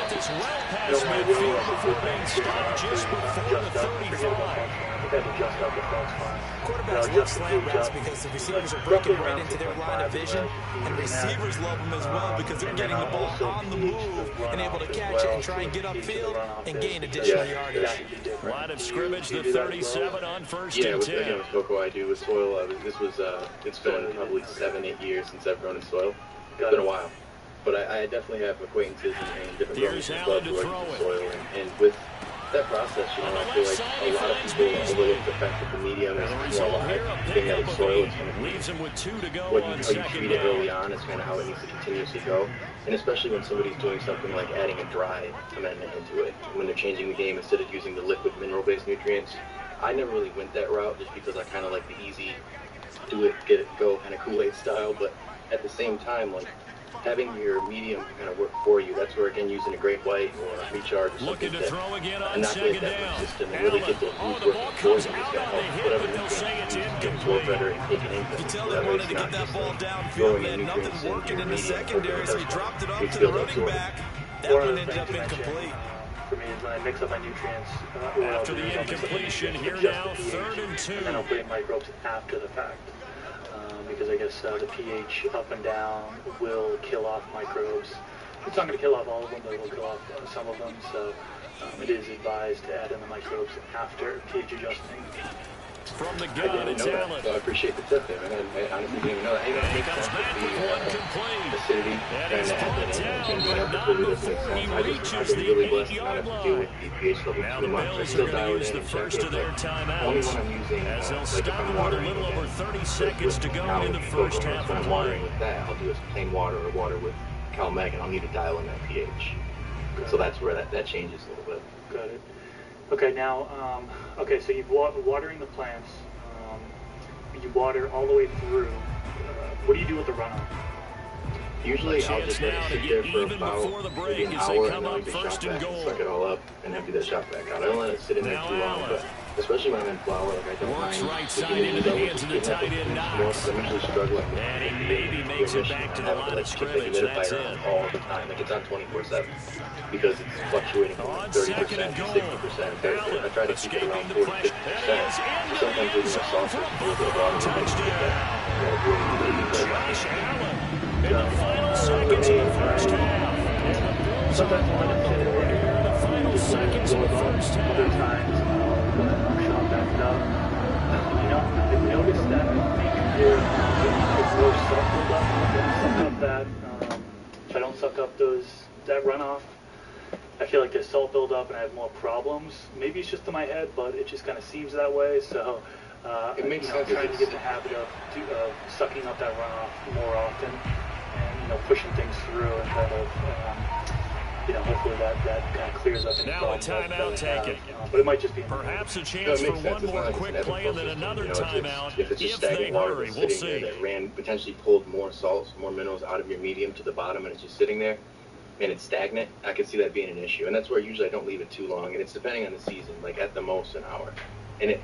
this well past midfield before being stopped just before the 35. Quarterbacks love slant routes because the receivers are breaking right into their line of vision, and receivers love them as well because they're getting the ball on the move and able to catch it and try and get upfield and gain additional yardage. Line of scrimmage, the 37 on first and 10. Again, with cocoa I do with soil, it's been probably 7-8 years since I've grown in soil. It's been a while. But I definitely have acquaintances and different growers who love to work with soil. And with that process, I feel like a lot of people overlook the fact that the medium is more alive. Being out of soil, it's going to be how you treat it early on is kind of how it needs to continuously go. And especially when somebody's doing something like adding a dry amendment into it. When they're changing the game instead of using the liquid mineral-based nutrients. I never really went that route just because I kind of like the easy, do it, get it, go kind of Kool-Aid style. But at the same time, like, having your medium kind of work for you, that's where, again, using a great white or a recharge or something that inoculate that root system and really get those roots working for you. It's going to help whatever nutrients you absorb better and take it in. You tell them wanted to get that ball downfield, man, nothing working in the secondary, so he dropped it off to the running back. That one ended up incomplete. For me is when I mix up my nutrients. After the incompletion, here now, 3rd and 2. And then I'll put in microbes after the fact. Because I guess the pH up and down will kill off microbes. It's not going to kill off all of them, but it will kill off some of them. So it is advised to add in the microbes after pH adjusting. From the gun, it's Allen. So I appreciate the tip there, man. I honestly didn't even know that. He comes back with one complete. Acidity, and it's brought down, but not before he reaches the 8-yard line. Now the Bills are going to use the first of their timeouts, as they'll stop with a little over 30 seconds to go in the first half of play. With that, I'll do is plain water or water with CalMag, and I'll need to dial in that pH. So that's where that changes a little bit. Got it. Okay, now, so you've watering the plants, you water all the way through. What do you do with the runoff? Usually I'll just let it sit there for about maybe an hour and then leave the shop vac and suck it all up and empty the shop vac out. I don't let it sit in there too long, but especially when I'm in flour, like I don't mind right side into the hands of the tight end Knox. I'm usually struggling. And he maybe makes it back to the line of scrimmage. That's it. All the time. Like it's on 24/7 because it's fluctuating from 30% to 60%. I try to keep it around 40 to 50%. So sometimes there's no sauce, there's a little bit of water. In the final seconds of the first half. Sometimes I'll let it sit there. The final seconds of the first half. Other times I'll shop back it up. I've noticed that it's more salt buildup. If I don't suck up that runoff, I feel like there's salt buildup and I have more problems. Maybe it's just in my head, but it just kind of seems that way. So it makes sense. I'm trying to get in the habit of sucking up that runoff more often and pushing things through and kind of hopefully that kind of clears up any now problems a timeout taken. But it might just be perhaps a chance for one more quick play and then another timeout if they hurry. We'll see. That potentially pulled more salts, more minerals out of your medium to the bottom, and it's just sitting there, and it's stagnant. I could see that being an issue, and that's where usually I don't leave it too long, and it's depending on the season, like at the most an hour. And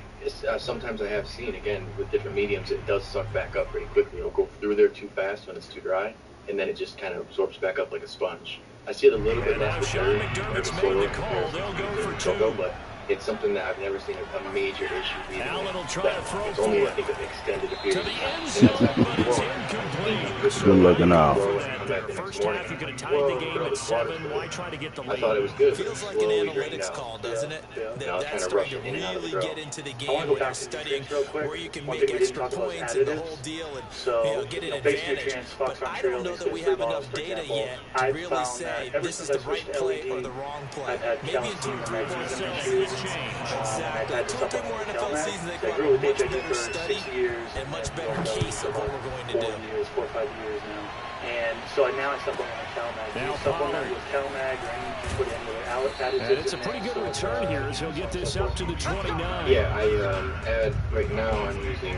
sometimes I have seen, again, with different mediums, it does suck back up pretty quickly. It'll go through there too fast when it's too dry, and then it just kind of absorbs back up like a sponge. I see it a little bit less with Sean McDermott's made the call. They'll go for two. But it's something that I've never seen a major issue. Allen will try to throw it's only, I think, an extended period to the end zone, but it's incomplete. Good looking out. First half, you could have tied the game at 7. Why try to get the lead? I thought it was good. Feels like an analytics call, doesn't it? That's starting to really get into the game when you're studying where you can make extra points and the whole deal and get an advantage. But I don't know that we have enough data yet to really say this is the right play or the wrong play. Maybe in 2 or 3 more seasons. Exactly. 2 or 3 more NFL seasons, they can have a much better study and much better case of what we're going to do. 4 or 5 years now. And so now I supplement with CalMag. Do you supplement with CalMag or anything put in with additives? And it's a pretty good return here as he'll get this up to the 29. Yeah, I add right now I'm using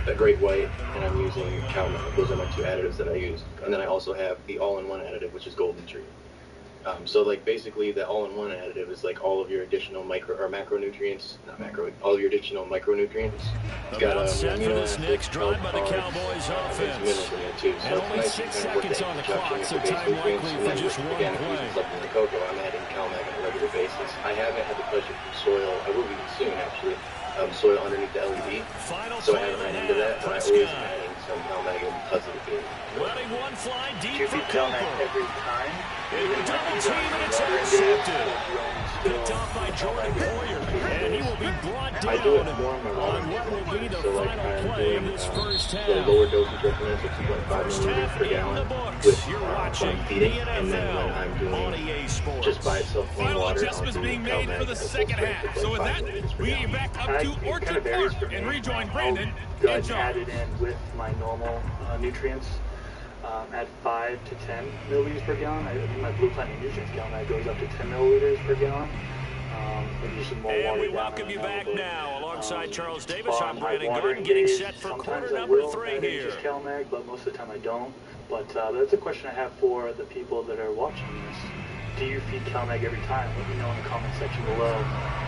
a Great White and I'm using CalMag. Those are my 2 additives that I use. And then I also have the all-in-one additive, which is Golden Tree. So like basically the all-in-one additive is like all of your additional macronutrients, all of your additional micronutrients. It's got set for this next drive by the Cowboys offense. And only 6 seconds on the clock, so time likely for just one play. Like the cocoa, I'm adding CalMag on a regular basis. I haven't had the pleasure from soil. I will be soon actually. Soil underneath the LED. So I haven't ran into that, but I always am adding some CalMag because of the game. Letting one fly deep you for CalMag Cooper. every time. Double team and it's intercepted. Picked off by Jordan Poyer, and he will be brought down on what will be the final play of this first half. The lower dosage recommends 6.5 milliliters per gallon with You're watching feeding, the and then when I'm NFL doing on EA Sports. just by itself plain Final water, adjustments being made for the second half. So with that, we get back up to Orchard Park and rejoin Brandon and John. Added in with my normal nutrients at 5 to 10 milliliters per gallon. I think my Blue Planet Nutrients CalMag goes up to 10 milliliters per gallon. And we welcome you back now. Alongside Charles Davis, I'm Brandon Gordon, getting set for quarter number 3 here. CalMag, but most of the time I don't. But that's a question I have for the people that are watching this. Do you feed CalMag every time? Let me know in the comment section below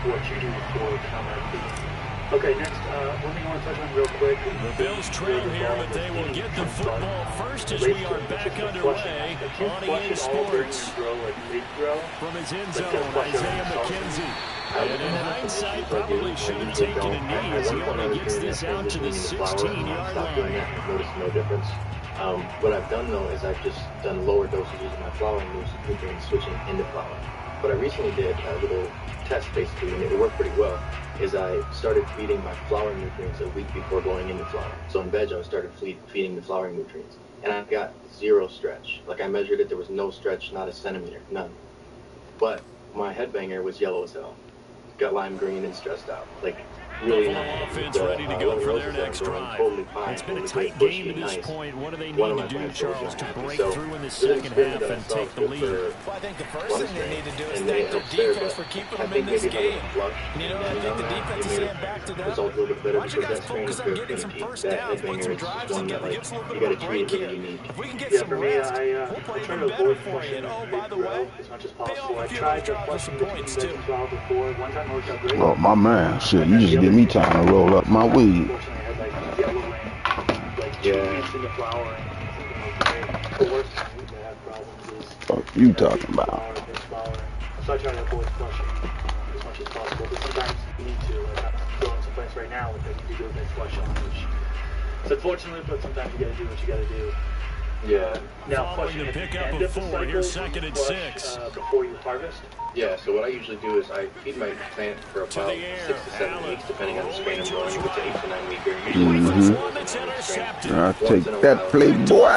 what you do for CalMag feeding. Okay, next, one thing I want to touch on real quick. The Bills trail here, but they will get the football first as we are back underway on EA Sports. From his end zone, Isaiah McKenzie. And in hindsight, probably should have taken a knee as he only gets this out to the 16-yard line. Notice no difference. What I've done, though, is I've just done lower dosages of my flowering nutrients, switching into flour. What I recently did, a little test, basically, and it worked pretty well, is I started feeding my flowering nutrients a week before going into flour. So in veg, I started feeding the flowering nutrients. And I got 0 stretch. Like, I measured it, there was no stretch, not a centimeter, none. But my headbanger was yellow as hell. Got lime green and stressed out. Like, really nice. Offense ready to go for their next drive. It's been a tight game to this point. What do they need to do, Charles, to break through in the second half and take the lead? Well, I think the first thing they need to do is thank their defense for keeping them in this game. You know, I think the defense is saying back to them, why don't you guys focus on getting some first downs, put some drives together, give us a little bit of a break here. If we can get some rest, we'll play even better for you. And oh, by the way, pay off a few of those drives with some points, too. Oh, my man. Shit, you just give me time to roll up my weed. What you talking about? So I try to avoid flushing as much as possible, but sometimes you need to. I'm going someplace right now with you do a big flush on, which is unfortunate, but sometimes you gotta do what you gotta do. Yeah. Now, following the pickup of 4, here's second and 6. Before you harvest. Yeah, so what I usually do is I feed my plant for about 6 to 7 weeks, depending on the strain I'm growing. If it's an 8 to 9 weeker, usually I'll take that, playboy.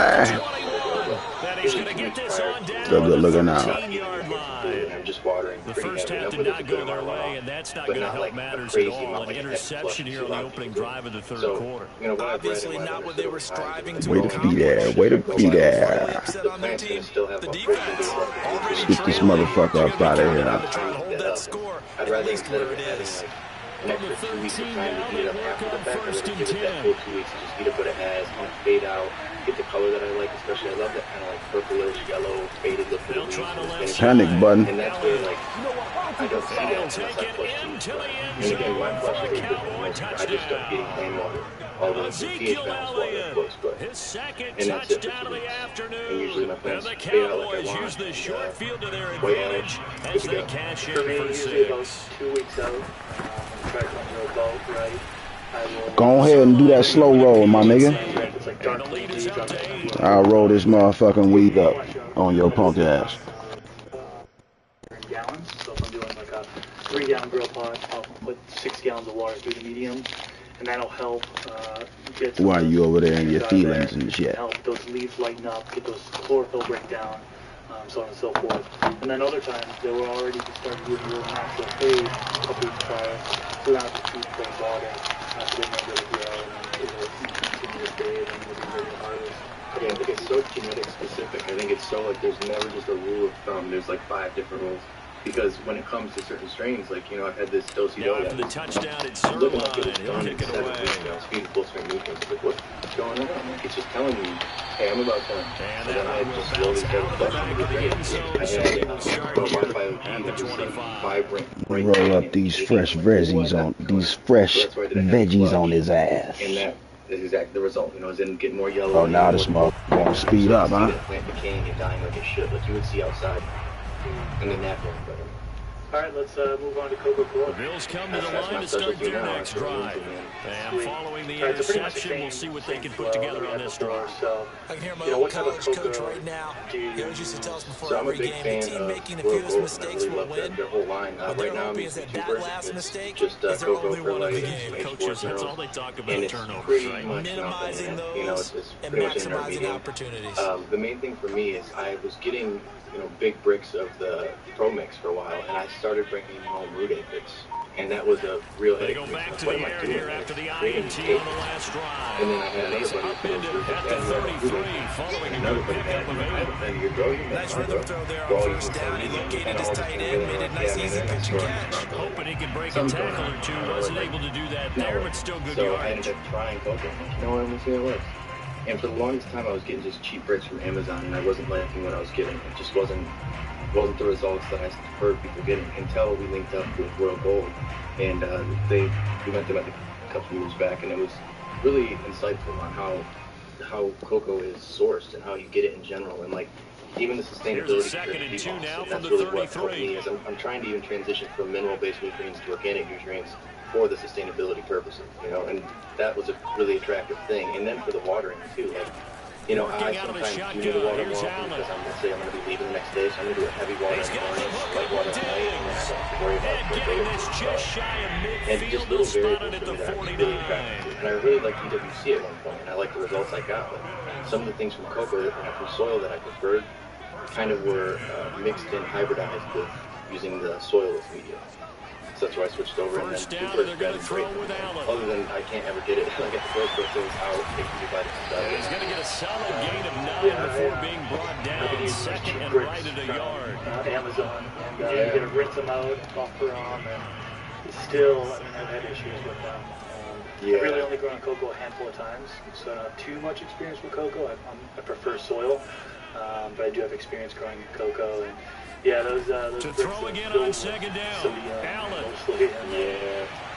That he's going to get this on down Still good looking the out. 15-yard line. I'm just watering. The first half did not go their way, and that's not going to help matters at all. An interception here on the opening drive of the third quarter. Obviously not what they were striving to Way to be there. Way to be there. The defense already Get this motherfucker up out of here. trying to hold that score at least where it is. An extra 2 weeks of time to beat up after the fact. I'm going to give it that full 2 weeks to just beat up what it has, kind of fade out, get the color that I like, especially I love that kind of like purplish, yellow, faded look for the leaves. Panic button. And that's where, like, I don't see that unless I flush too. And again, my flush is a good thing. I just start getting plain water. Although the pH balance water flows good. And that's it for 2 weeks. And usually my plants fade out like I want. Way out, good to go. For me, usually about 2 weeks out. Try to come to a boat, right? Go ahead and do that slow roll, my nigga. I'll roll this motherfucking weed up on your punk ass. Gallons. So if I'm doing like a 3-gallon grill pot, I'll put 6 gallons of water through the medium, and that'll help get. While you over there in your feelings and shit. Help those leaves lighten up, get those chlorophyll break down. So on and so forth. And then other times, they were already starting to give you a natural phase a couple weeks prior. So now to keep things water, to remember to grow, and continue to fade, and it'll be ready to harvest. Yeah, I think it's so genetic specific. I think it's so like there's never just a rule of thumb. There's like 5 different rules. Because when it comes to certain strains, like, you know, I've had this do-si-do. After the touchdown, it's Sirline. He'll kick it away. I was feeding full strength nutrients. Like, what's going on? Like, it's just telling me, hey, I'm about done. And then I just slowly started flushing the drains. I had vibrant. Roll up these fresh veggies on his ass. And that is exactly the result. You know, is in getting more yellow. Oh, now this motherfucker won't speed up, huh? Plant decaying and dying like it should, like you would see outside. And then that one, but all right, let's move on to Coca-Cola. The Bills come to the line to start their next drive. And following the interception, we'll see what they can put together on this drive. So, I can hear my old college coach right now. He always used to tell us before every game, the team making the fewest mistakes will win. But their hope is that that last mistake is their only one of the game. Coaches, that's all they talk about, turnovers, right? Minimizing those and maximizing opportunities. The main thing for me is I was getting, you know, big bricks of the Pro Mix for a while, and I started bringing home root aphids, and that was a real headache. They go back to the air here after the INT on the last drive. And then I had another buddy up into at the 33, following another pickup of 8. Nice rhythm throw there on first down. He located his tight end, made it nice, easy pitch and catch. Hoping he could break a tackle or two. Wasn't able to do that there, but still good yardage. So I ended up trying Coco. You know what, I'm going to see how it works. And for the longest time, I was getting just cheap bricks from Amazon, and I wasn't liking what I was getting. It just wasn't the results that I heard people getting until we linked up with Royal Gold, and we met them at a couple of years back, and it was really insightful on how cocoa is sourced and how you get it in general, and like even the sustainability. That's really what helped me. Is I'm trying to even transition from mineral-based nutrients to organic nutrients for the sustainability purposes, you know, and that was a really attractive thing. And then for the watering too, like, you know, I sometimes do the water more often because I'm going to say I'm going to be leaving the next day, so I'm going to do a heavy water in the morning, light water at night, and I don't have to worry about it. And just little variables for me that I'm really attracted to. And I really liked EWC at one point, and I liked the results I got, but some of the things from cocoa and from soil that I preferred kind of were mixed and hybridized with using the soilless media. So that's why I switched over. First and then down, they're going to throw with Allen. Other than I can't ever get it. Like at the first place, it was out. He's going to get a solid gain of 9 before being brought down second and right at a yard. Amazon, and you're going to rinse them out, buffer them, and still, I mean, I've had issues with them. I've really only grown cocoa a handful of times, so I don't have too much experience with cocoa. I prefer soil, but I do have experience growing cocoa. And yeah, those to throw again on second down. Allen. Mostly,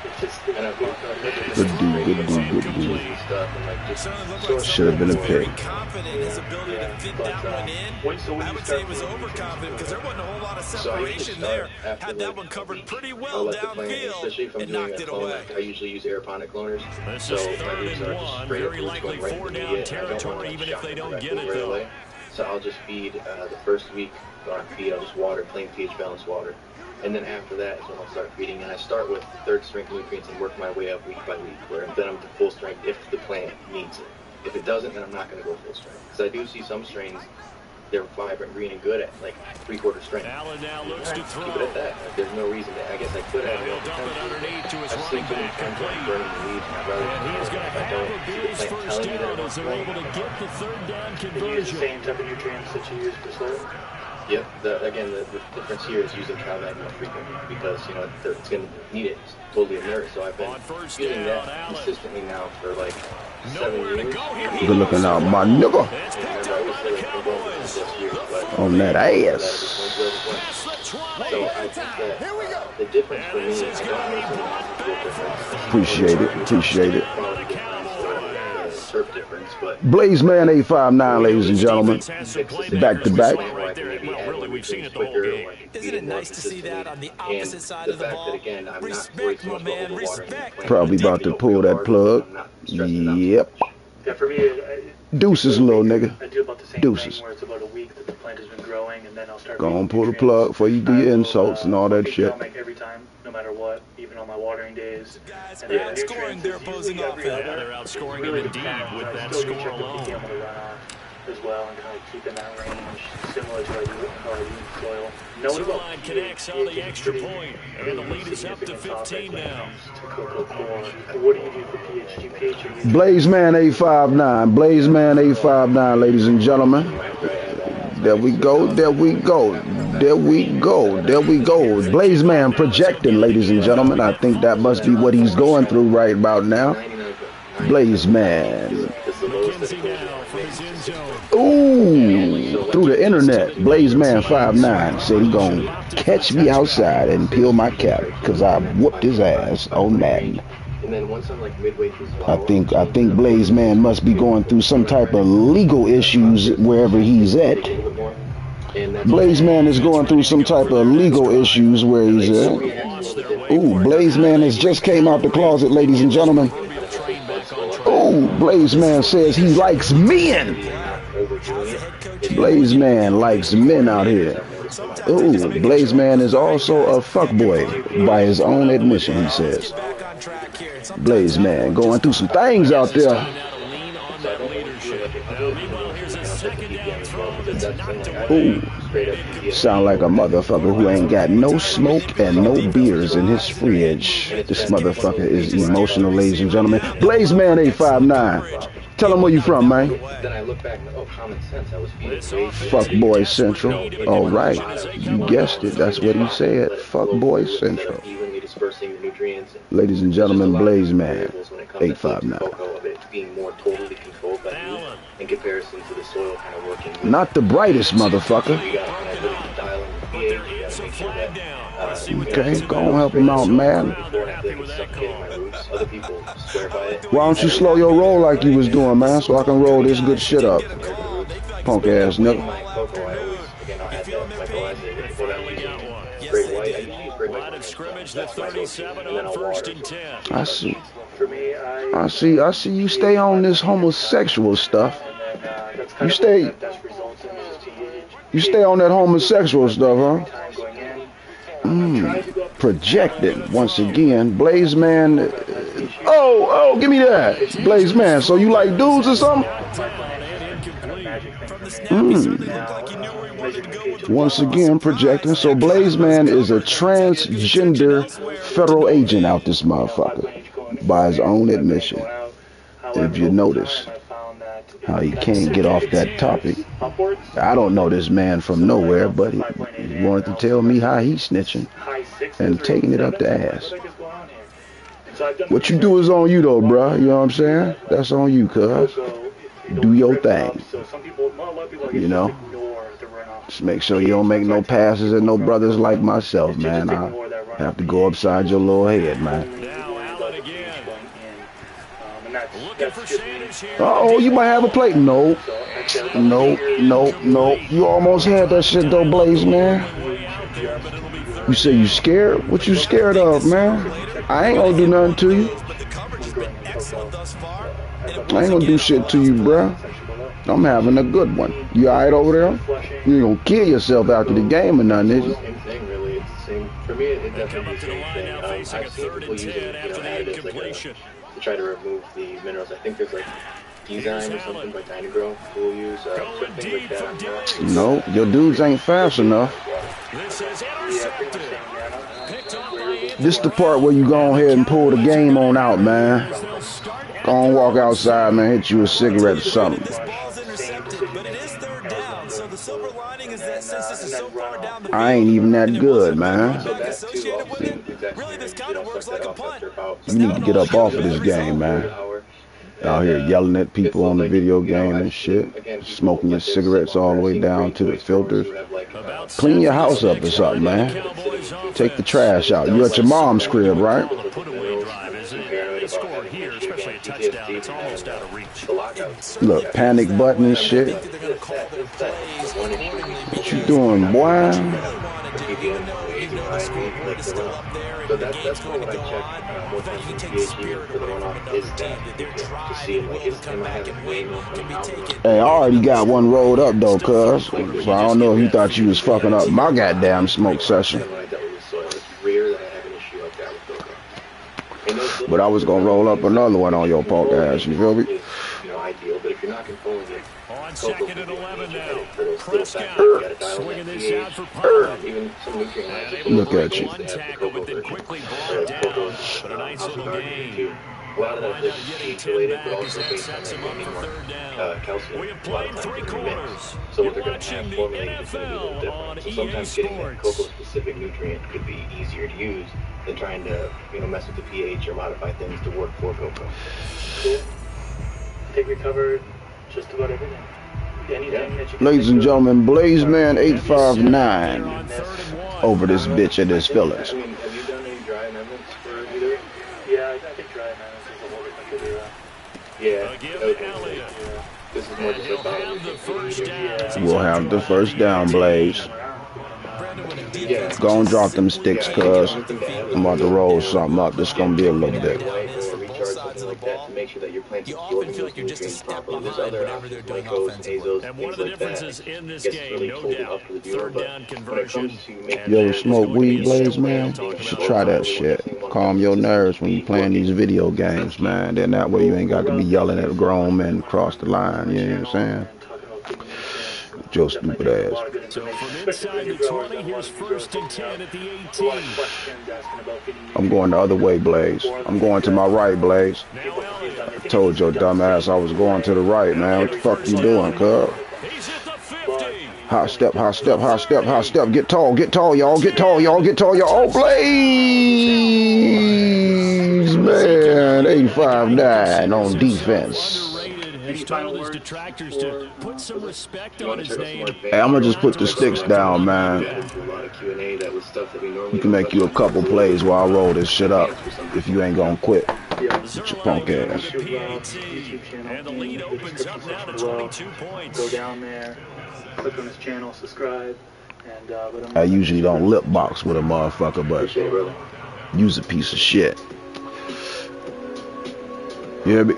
it's just Good should have been a pick. Confident in his ability to fit that one in. I would say he was overconfident because there wasn't a whole lot of separation there. Had that one covered pretty well downfield and knocked it away. I usually use aeroponic cloners. This is 3rd and 1. Very likely 4-down territory, even if they don't get it though. So I'll just feed the first week on feed. I'll just water, plain pH balanced water. And then after that is when I'll start feeding. And I start with 3rd strength nutrients and work my way up week by week, where then I'm to full strength if the plant needs it. If it doesn't, then I'm not going to go full strength. Because I do see some strains they're vibrant, green, and good at like 3/4 strength. Allen now looks to throw. Keep it at that. There's no reason to. I guess I could have. He'll dump it underneath to his running back complete. And he's going to have a Bills first down as they're able to get the third down You use the conversion. same type of nutrients that you use for soil? Yep. Again, the difference here is using cow bag more frequently because it's going to need it. It's totally inert. So I've been using that consistently now for like 7 years. Good looking out, my nigga. On that ass. So I think that the difference for me is I don't make a difference. Appreciate it. Turf difference, but Blaze Man 859, ladies and gentlemen. Back to back. Isn't it nice to see that on the opposite side of the ball? Respect, my man, respect. Probably about to pull that plug. Yep. Yeah, for me, Deuces, little nigga. I do about the same Deuces. thing where it's about a week that the plant has been growing, and then I'll start. Go on, pull the plug before you do your insults and all that shit. Every time, no matter what, even on my watering days. Guys are outscoring their opposing offense. Yeah, they're outscoring them indeed with that score alone. As well, and kind of keeping that range similar to how I use soil. Zerline connects on the extra point, and the lead is up to 15 now. What do you do for pH? pH or Blaze Man 859. Blaze Man 859, ladies and gentlemen. There we go. Blaze Man projecting, ladies and gentlemen. I think that must be what he's going through right about now. Blaze Man. Ooh, through the internet, Blaze Man 59 said he gonna catch me outside and peel my cap because I whooped his ass on Madden. I think Blaze Man must be going through some type of legal issues wherever he's at. Blaze Man is going through some type of legal issues where he's at. Ooh, Blaze Man has just came out the closet, ladies and gentlemen. Ooh, Blaze Man says he likes men. Blaze Man likes men out here. Ooh, Blaze Man is also a fuckboy by his own admission, he says. Blaze Man going through some things out there. Ooh, sound like a motherfucker who ain't got no smoke and no beers in his fridge. This motherfucker is emotional, ladies and gentlemen. Blaze Man 859. Tell him where you from, man. Then I look back and oh, common sense. I was being Fuck Boy Central. All right, you guessed it. That's what he said. Fuck Boy Central. Ladies and gentlemen, Blaze Man 859. Being more totally controlled by you in comparison to the soil kind of working. Not the brightest motherfucker. Okay, go on, help him out, man. Why don't you slow your roll like you was doing, man, so I can roll this good shit up? Punk ass nigga. Line of scrimmage, the 37 on 1st and 10. I see you stay on this homosexual stuff. You stay on that homosexual stuff, huh? Projected once again. Blaze Man. Oh, give me that. Blaze Man. So you like dudes or something? Once again projecting. So Blaze Man is a transgender federal agent out this motherfucker by his own admission. If you notice how he can't get off that topic. I don't know this man from nowhere, but he wanted to tell me how he's snitching and taking it up the ass. What you do is on you though, bruh. You know what I'm saying? That's on you, cuz. Do your thing. You know? Just make sure you don't make no passes at no brothers like myself, man. I have to go upside your little head, man. Uh-oh, you might have a plate. Nope. You almost had that shit though, Blaze, man. You say you scared? What you scared of, man? I ain't gonna do nothing to you. I ain't gonna do shit to you, bruh. I'm having a good one. You alright over there? You ain't gonna kill yourself after the game or nothing, is you? Same thing, really. It's the same. For me, it definitely the same thing. I've seen people using additives like to try to remove the minerals. I think there's like design or something by Tiny Grow. We'll use certain things like that. No, your dudes ain't fast enough. This the part where you go ahead and pull the game on out, man. Go on, walk outside, man. Hit you a cigarette or something. I ain't even that good, man. You need to get up off of this game, man. Out here yelling at people on the video game and shit. Smoking your cigarettes all the way down to the filters. Clean your house up or something, man. Take the trash out. You at your mom's crib, right? Look, panic button and shit. What you doing, boy? So that's what I check more times than PhD for the one-off is that to see like is am I having way more coming out. Hey, I already got one rolled up though, cuz. So I don't know if you thought you was fucking up my goddamn smoke session. But I was gonna roll up another one on your punk ass, you feel me? You know, ideal, but if you're not controlling it, on second and 11 now. Prescott swinging this out for Pollard. Look at you. Tackle, but then quickly brought down. But a nice little gain. A lot of that is related, but also based on that getting more calcium. We have played 3 quarters. So what they're going to have formulated is going to be a little different. So sometimes getting that cocoa-specific nutrient could be easier to use than trying to, you know, mess with the pH or modify things to work for cocoa. Cool. I think we covered just about everything. Anything that you can. Ladies and gentlemen, Blazeman 859 over this bitch at this Phillies. I mean, have you done any dry amendments for either? Yeah, I think dry amendments is a little bit quicker to do that. Yeah, okay. This is more just about We'll have the first down, Blaze. Go and drop them sticks, cuz I'm about to roll something up. This gonna be a little bit. Make sure that your plants often feel like you're just a step behind whenever they're doing offensive. And one of the differences in this game, no doubt, third down conversion. You ever smoke weed, Blaze, man? You should try that shit. Calm your nerves when you're playing these video games, man. Then that way you ain't got to be yelling at grown men across the line, you know what I'm saying? Your stupid ass. So from inside the 20, here's 1st and 10 at the 18. I'm going the other way, Blaze. I'm going to my right, Blaze. I told your dumb ass I was going to the right, man. What the fuck you doing, cuz? High step, high step, high step, high step. Get tall, y'all. Get tall, y'all. Get tall, y'all. Oh, Blaze, man. 85-9 on defense. Has told his detractors to put some respect on his name. Hey, I'm gonna just put the sticks down, man. You can make you a couple plays while I roll this shit up if you ain't gonna quit. Get your punk ass. And the lead opens up now to 22 points. Go down there, click on his channel, subscribe, and I usually don't lip box with a motherfucker, but use a piece of shit. You hear me?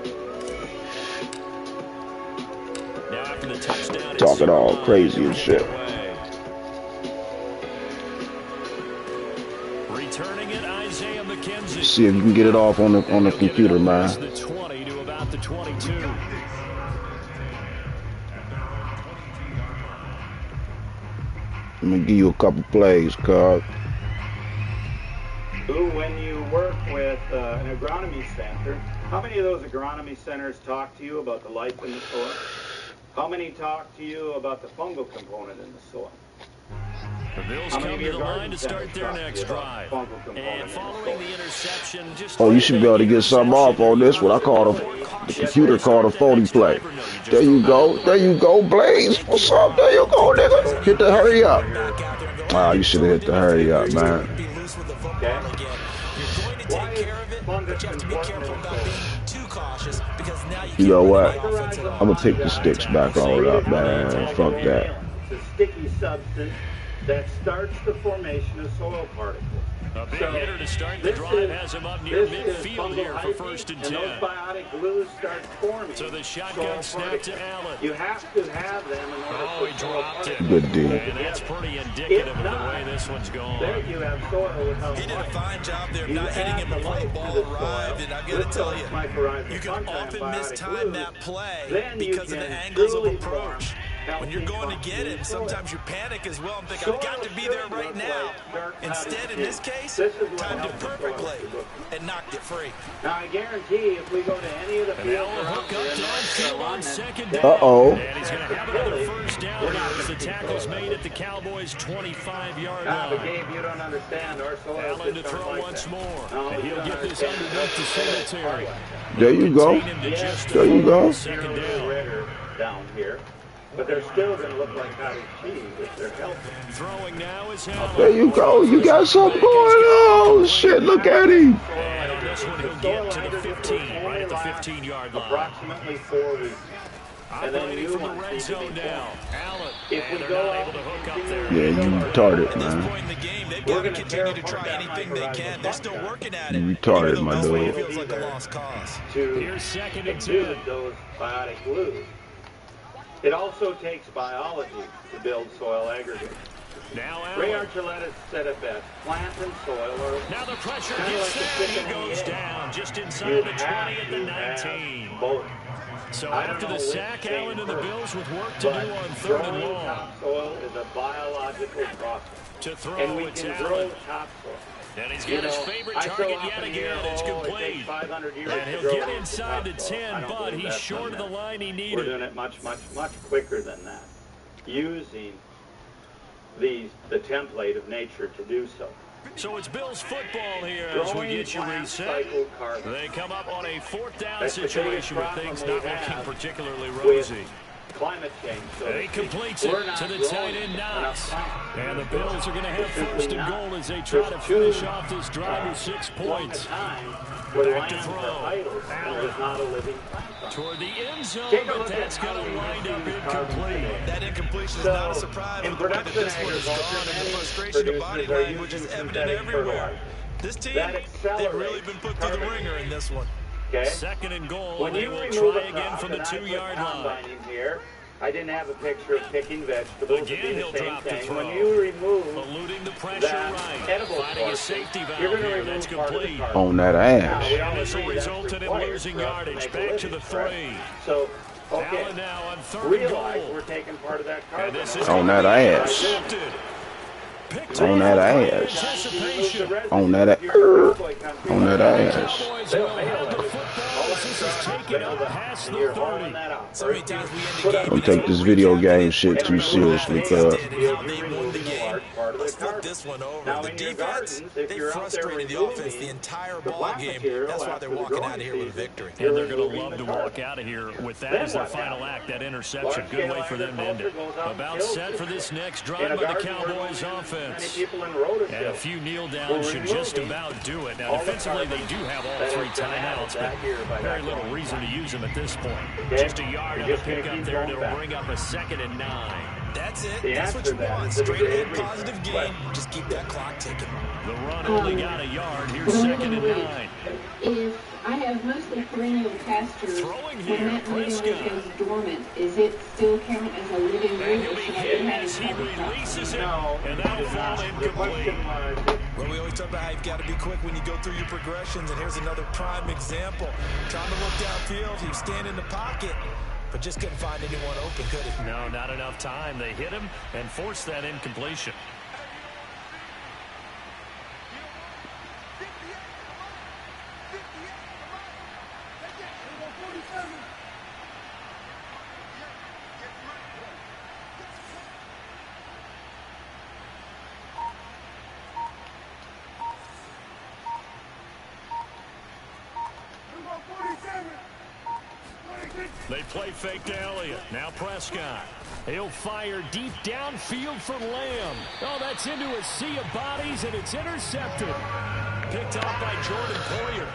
Talking all crazy and shit. Returning it, Isaiah McKenzie. See if you can get it off on the computer, man. The 20 to about the 22. Let me give you a couple plays, cuz. When you work with an agronomy center, how many of those agronomy centers talk to you about the life in the soil? How many talk to you about the fungal component in the soil? The Bills come to the line to start their next drive. And following the interception, just oh, you should be able to get something off on this. What I call the computer called a 40 play. There you go, Blaze. What's up? There you go, nigga. Hit the hurry up. Wow, you should have hit the hurry up, man. You know what? I'm gonna pick the sticks back all up, man. Fuck that. It's a sticky substance. that starts the formation of soil particles. A big hitter to start the drive has him up near midfield here for 1st and 10. And those biotic glues start forming. So the shotgun snap to Allen. You have to have them in order he dropped it. Good deal. And that's pretty indicative of the way this one's going. There you have soil without He did a fine job there of not hitting him before the ball arrived, and I've got to tell you, you can often mistime that play because of the angles of approach. When you're going to get him, sometimes you panic as well and think, I've got to be there right now. Instead, in this case, timed it perfectly and knocked it free. Now, I guarantee if we go to any of the fields hook up downfield on second down. Uh-oh. And he's going to have another first down here as the tackle's made at the Cowboys' 25-yard line. But Gabe, you don't understand. Our soil Allen to throw once more. And he'll get this underneath to Singletary. There you go. There you go. Second down here. But they're still going to look like cottage cheese if they're healthy. Throwing now is Allen. There you go. You got something going on. Shit, look at him. And on this one, he'll get to the 15, right at the 15-yard line. Approximately 4 weeks. Operating from the red zone now. Allen. If we they're go not able to hook up there. Yeah, you retarded, At this man. point in the game, they've got to continue to try anything they can. They're still working at it. You retarded, Even though my this way dude. feels like a lost cause. Here's 2nd and 10. Those biotic glues. It also takes biology to build soil aggregates. Now Ray Allen. Archuleta said it best. Plant and soil are Now the pressure kind of gets like there. the He chicken and goes the egg. down just inside You the 20 have at the to 19. have both. So I don't after know the which sack, came Allen and the first, Bills with work to do but on 3rd and growing long. topsoil is a biological process. To throw, And we it's can Allen. grow topsoil. And he's got his favorite target yet again. It's complete. And he'll get inside the 10, but he's short of the line he We're needed. doing it much, much, much quicker than that. Using the template of nature to do so. So it's Bills football here as we get you reset. They come up on a 4th down situation with things not looking particularly rosy. Climate change. So And he completes it to the tight end Knox. And the Bills are going to have 1st and goal as they try to finish off this drive with 6 points. Back to throw. Allen toward the end zone, but that's going to wind up incomplete. That incompletion is not a surprise with the way that this one is gone, and the frustration of body language is evident everywhere. This team, they've really been put through the ringer in this one. Okay. 2nd and goal, When they you will remove try a again crop, from the and I put 2-yard line. combining here, I didn't have a picture of picking vegetables. Again, he'll drop the throw. When you remove eluding the pressure that right, edible finding a portion, safety valve you're gonna here. remove That's part of the complete. carcass. On that ass. And this will result in losing yardage. Back to the 3. So, okay. Allen now on 3rd and Realize goal. we're taking part of that And carcass. this is On that ass. intercepted. Picked On off that with ass. anticipation. On that ass. On that ass. Cowboys will have the football as this is taken up past the 30. So many times we end the game. Don't take this video game shit too seriously, cuz. How they won the game. Let's flip this one over. The defense, they frustrated the offense the entire ball game. That's why they're walking out of here with a victory. And they're going to love to walk out of here with that as their final act, that interception. Good way for them to end it. About set for this next drive by the Cowboys offense. And a few kneel downs should just about do it. Now, defensively, they do have all 3 timeouts, but very little reason to use them at this point. Just a yard on the pickup there, and it'll bring up a 2nd and 9. That's it. That's what you want. Straight ahead, positive gain. Just keep that clock ticking. The run only got a yard. Here's 2nd and 9. If I have mostly perennial pastures, Throwing when here, that living root Prescott. goes dormant, is it still count as a living And root, he'll or be should I hit be as he having cover releases it, No, and that'll fall incomplete. Well, we always talk about how you've got to be quick when you go through your progressions, and here's another prime example. Trying to look downfield, he was standing in the pocket, but just couldn't find anyone open, could he? No, not enough time. They hit him and forced that incompletion. They play fake to Elliott. Now Prescott. He'll fire deep downfield for Lamb. Oh, that's into a sea of bodies, and it's intercepted. Picked off by Jordan Poyer.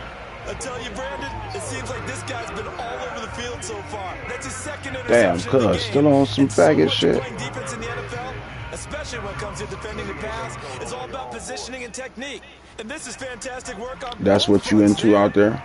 I tell you, Brandon, it seems like this guy's been all over the field so far. That's his 2nd interception Damn, of the game. cuz, still on some And so faggot much shit. playing defense in the NFL, especially when it comes to defending the pass. It's all about positioning and technique. And this is fantastic work on That's what you into out there?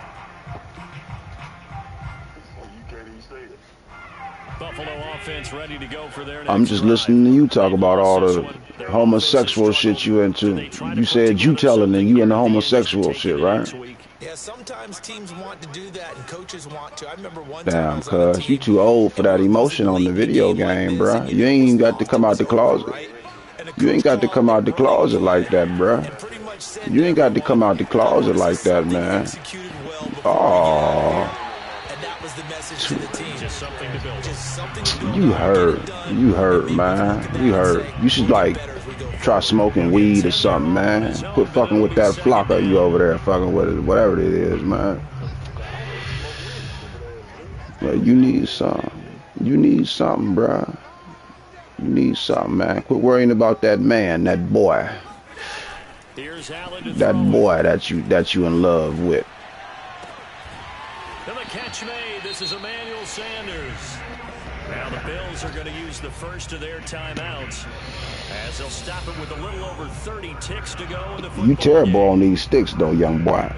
Buffalo offense ready to go for their I'm just listening to you talk about all the homosexual shit you into. You said you telling and you into homosexual shit, right? Yeah, sometimes teams want to do that and coaches want to. I remember one Damn, cuz you too old for that emotion on the video game, bruh. You ain't even got to come out the closet. You ain't got to come out the closet like that, bruh. You ain't got to come out the closet like that, man. Oh. You hurt, man. You hurt. You should like try smoking weed or something, man. Quit fucking with that flocker you over there fucking with it, whatever it is, man. Yeah, you need something. You need something, bruh. You need something, man. Quit worrying about that man, that boy. That boy that you in love with. And the catch made. This is Emmanuel Sanders. Now the Bills are going to use the first of their timeouts as they'll stop it with a little over 30 ticks to go in the football You terrible game. on these sticks, though, young boy.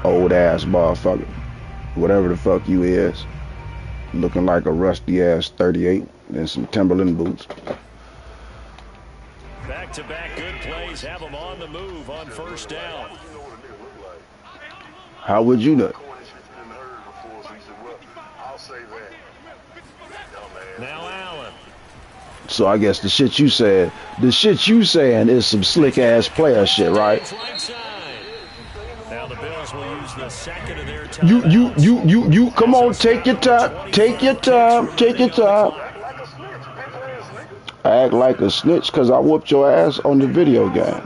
Old ass motherfucker. Whatever the fuck you is. Looking like a rusty ass 38 and some Timberland boots. Back-to-back good plays have them on the move on first down. How would you know? Now Allen. So I guess the shit you saying is some slick ass player shit, right? Now the Bills will use the second of their time. You come on, take your time. Take your time. Take your time. I act like a snitch because I whooped your ass on the video game.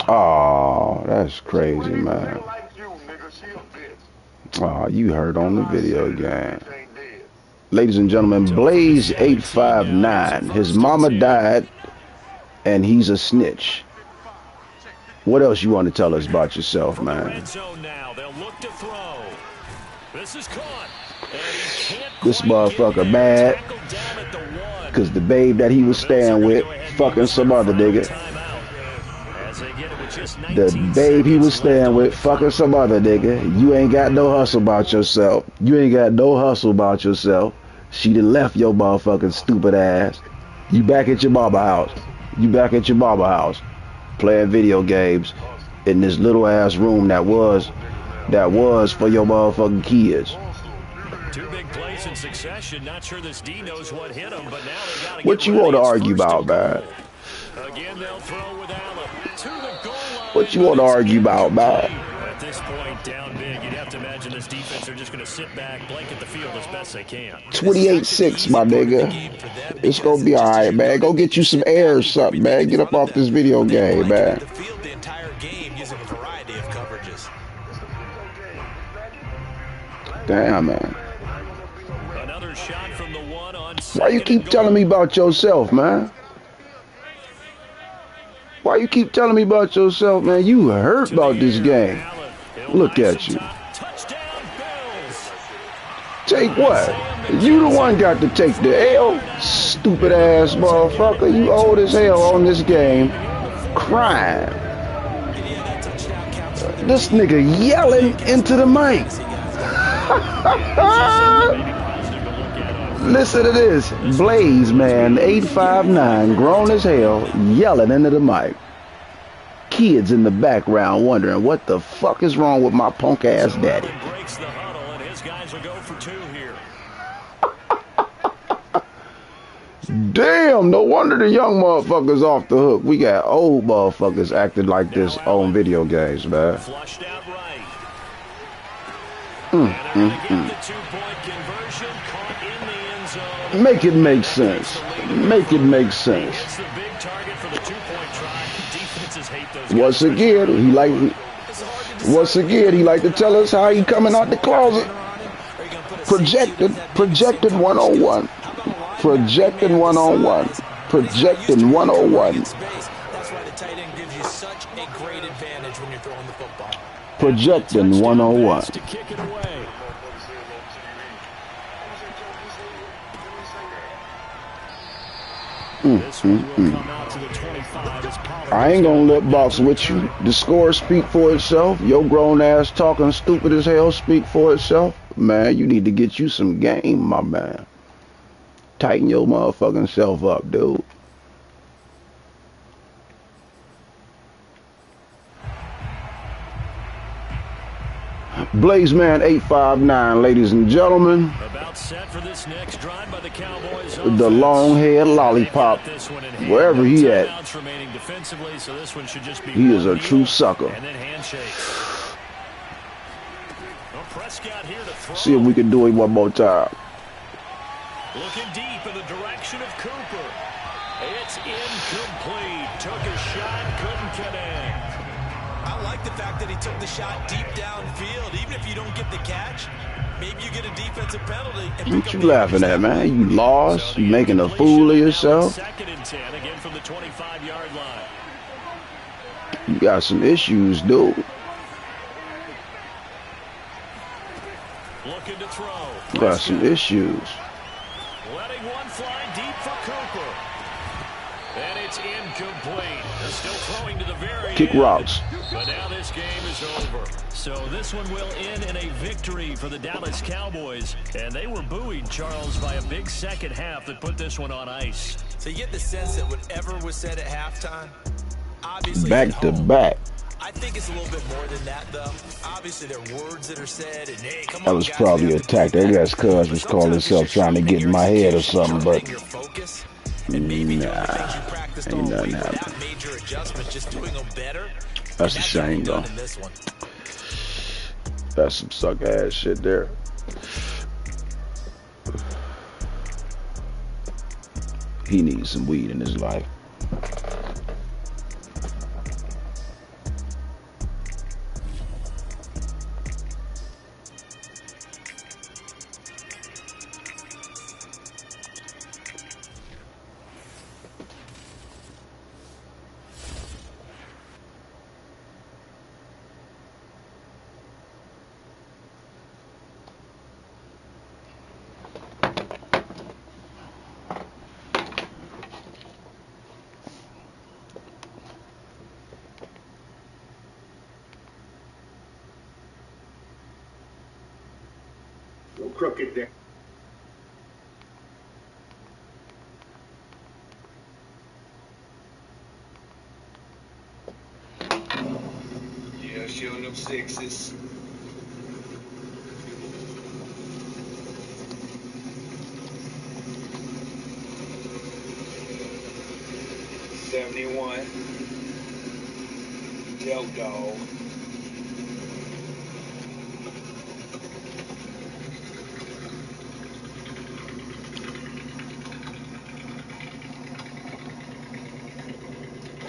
Oh, that's crazy, man. Oh, you hurt on the video game. Ladies and gentlemen, Blaze 859. His mama died, and he's a snitch. What else you want to tell us about yourself, man? This motherfucker bad, because the babe that he was staying with fucking some other nigga. The babe he was staying with fucking some other nigga. You ain't got no hustle about yourself. You ain't got no hustle about yourself. She done left your motherfucking stupid ass. You back at your mama house. You back at your mama house. Playing video games in this little ass room that was for your motherfucking kids. Two big plays in succession. Not sure this D knows what hit him, but now they gotta what you want to argue about, man? Again, they'll throw with Allen to the goal line. What you want to argue about, man? At this point, down big, you'd have to imagine this defense are just going to sit back, blanket the field as best they can. 28-6, my nigga. It's gonna be all right, man. Go get you some air or something, man. Get up off this video game, man. The entire game using a variety of coverages. Damn, man. Another shot from the one on. Why you keep telling me about yourself, man? Why you keep telling me about yourself, man? You hurt about this game. Look at you. Take what? You the one got to take the L, stupid ass motherfucker. You old as hell on this game, crying. This nigga yelling into the mic. Listen to this. Blaze, man, 859, grown as hell, yelling into the mic. Kids in the background wondering what the fuck is wrong with my punk ass daddy. Breaks the huddle, and his guys will go for two here. Damn, no wonder the young motherfuckers off the hook. We got old motherfuckers acting like this on video games, man. Flushed out right. Make it make sense. Make it make sense. It's the big target for the two-point try. Defenses hate those guys. Once again, he like to tell us how he coming out the closet. Projected 101. Projected 101. Projected 101. That's why the tight end gives you such a great advantage when you're throwing the football. Projecting 101. To kick it away. This one will come out to the 25 as Pollard. I ain't gonna lip box with you. The score speak for itself. Your grown ass talking stupid as hell speak for itself. Man, you need to get you some game, my man. Tighten your motherfucking self up, dude. Blazeman 859, ladies and gentlemen. About set for this next drive by the Cowboys. The long haired lollipop, wherever he at, so this one should just be he is a true sucker. And then handshakes. Well, Prescott here to throw. See if we can do it one more time. Looking deep in the direction of Cooper. It's incomplete. Took a shot, couldn't connect. I like the fact that he took the shot deep downfield. Even if you don't get the catch, maybe you get a defensive penalty. What you laughing at, man? You lost? You making a fool of yourself? Second and 10, again from the 25-yard line. You got some issues, dude. Looking to throw. You got some issues. Letting one fly deep for Cooper. And it's incomplete. They're still throwing to the very Kick end. routes. But now this game is over. So this one will end in a victory for the Dallas Cowboys. And they were buoyed, Charles, by a big second half that put this one on ice. So you get the sense that whatever was said at halftime, obviously Back to back. I think it's a little bit more than that, though. Obviously, there are words that are said, and hey, come on, That was guys, probably a tactic. That's cuz was calling himself trying to get in my head or something, but nah, ain't nothing happening. Major adjustments, just doing them better. That's a shame, though. That's some suck ass shit there. He needs some weed in his life. Crooked there. Yeah, showing them sixes. $71. Del Dog.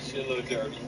A little dirty.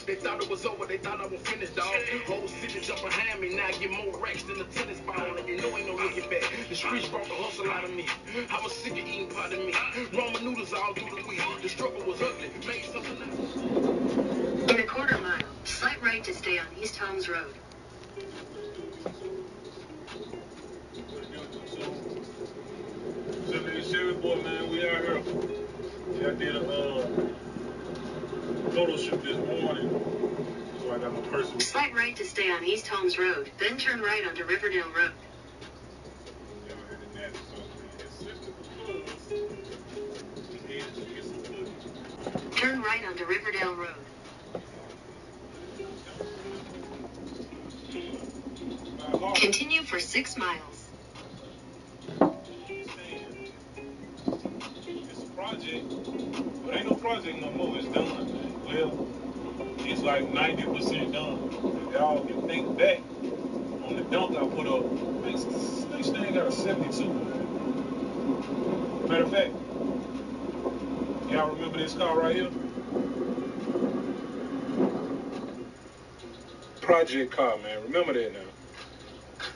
They thought it was over, they thought I was finished, dog. Whole city jump behind me, now I get more racks than a tennis ball, and you know ain't no looking back. The streets brought the hustle out of me. I was sick of eating part of me. Ramen noodles all through the week. The struggle was ugly, made something else. In a quarter mile, slight right to stay on East Holmes Road. Sheriff boy, man, we out here. I did a photo shoot this morning, so I got my personal. Slight right to stay on East Holmes Road, then turn right onto Riverdale Road. Turn right onto Riverdale Road. Continue for 6 miles. It's a project, but ain't no project no more. It's done, man. Well, it's like 90% done. If y'all can think back on the dunk I put up, this thing got a 72. Matter of fact, y'all remember this car right here? Project car, man. Remember that now.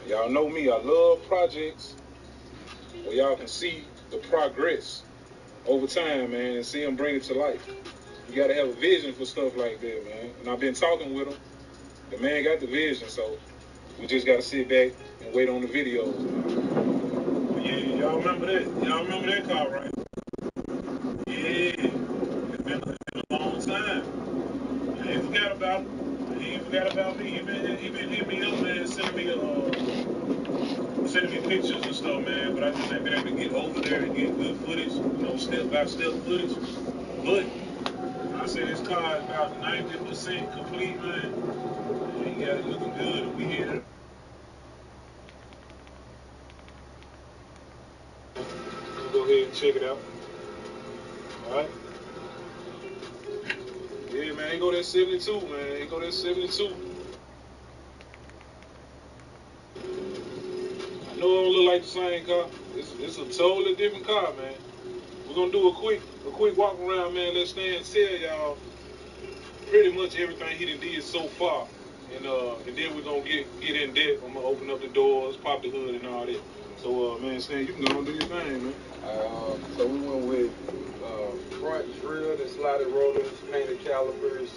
Y'all know me. I love projects where y'all can see the progress over time, man, and see them bring it to life. You got to have a vision for stuff like that, man. And I've been talking with him. The man got the vision, so we just got to sit back and wait on the videos, man. Yeah, y'all remember that? Y'all remember that car, right? Yeah. It's been a long time. I ain't forgot about it. He ain't forgot about me. He been hitting me up, man, sending me pictures and stuff, man. But I just ain't been able to get over there and get good footage, step by step footage. But I say this car is about 90% complete, man. He got it looking good, and we here. Go ahead and check it out. All right. Yeah, man. He go that 72, man. He go that 72. I know it don't look like the same car. It's a totally different car, man. We're gonna do a quick walk around, man. Let's stand and tell y'all pretty much everything he done did so far. And then we're gonna get in depth. I'm gonna open up the doors, pop the hood and all that. So man, Stan, you can go and do your thing, man. So we went with front drilled and slotted rollers, painted calipers,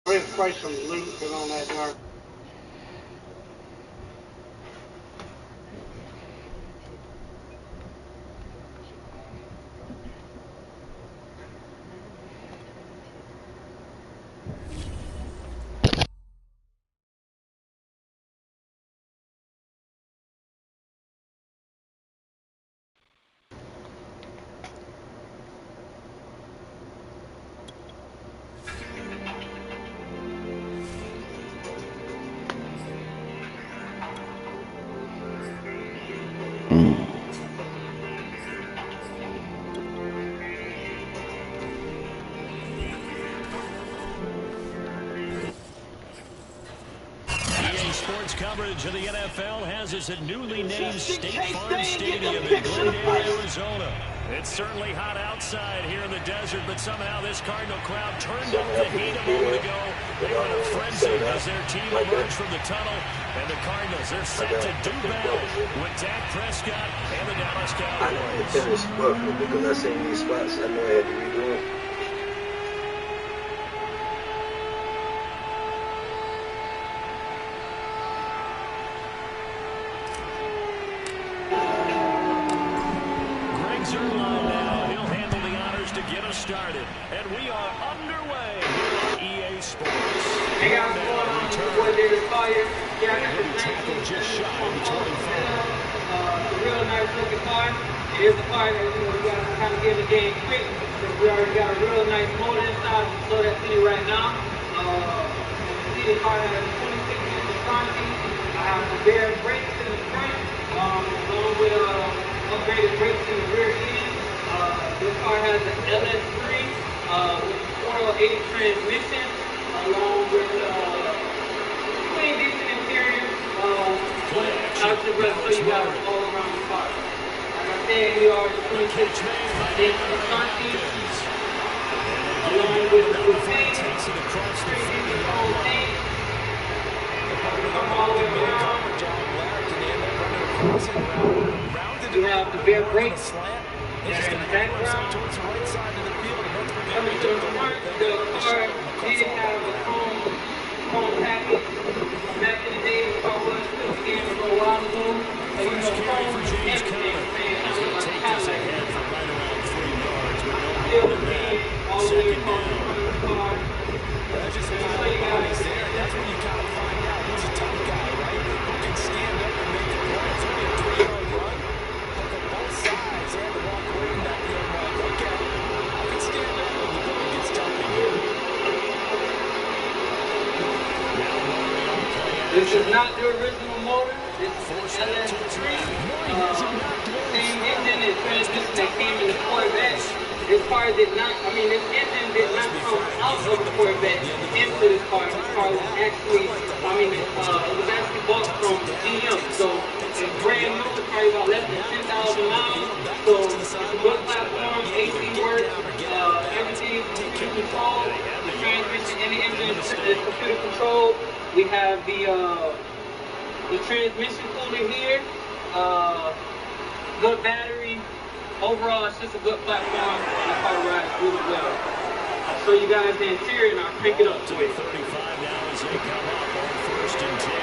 Price from Luke and on that dark. Coverage of the NFL has us at newly named State Farm Stadium in Glendale, Arizona. It's certainly hot outside here in the desert, but somehow this Cardinal crowd turned up the heat a moment ago. They were in a frenzy as their team emerged from the tunnel. And the Cardinals, they're set to do battle with Dak Prescott and the Dallas Cowboys. I had to finish working because I seen these spots. I knew I had to redo them. Started, and we are underway here at EA Sports. Hey guys, what's going on? This boy David Fire. Yeah, I got this just shy of 25. A real nice looking car. It is a car that we got to kind of get in the game quick because we already got a real nice motor inside. You show that to you right now. See the car has 26-inch Ashanti. I have the bare brakes in the front, along with upgraded brakes in the rear end. This car has an LS3 with 480 transmission, along with pretty decent interior. I'll just show you guys all around the car. Like I said, we are 26-inch Ashanti, along with the paint, the whole thing. Come all the way around. You have the bare brakes. And in the background, coming to the front, the car did have a chrome package. Back in the day, the car was put together for a while ago. So, you know, chrome is everything, man. It's like still the big, all the way across the front of the car. That's just how you guys there. That's when you kind of find out who's a tough guy, right? Who can stand up and make the play. It's only a 3-yard run. Look at both sides. They had to walk away from that field. Like, okay, I can stand up when the going gets tough in here. This is not the original motor. This is the LS3. Same engine and transmission that came in the Corvette. This car did not, this engine did not come out of the Corvette into this car. This car was actually, it was actually bought from GM. So it's brand new. It's probably about less than 10,000 miles. So it's a good platform, AC works, everything computer controlled. The transmission and the engine is computer controlled. We have the transmission cooler here. Good battery. Overall, it's just a good platform, and the car rides really well. I'll show you guys the interior, and I'll crank it up to it. 35 now as they come up on 1st and 10.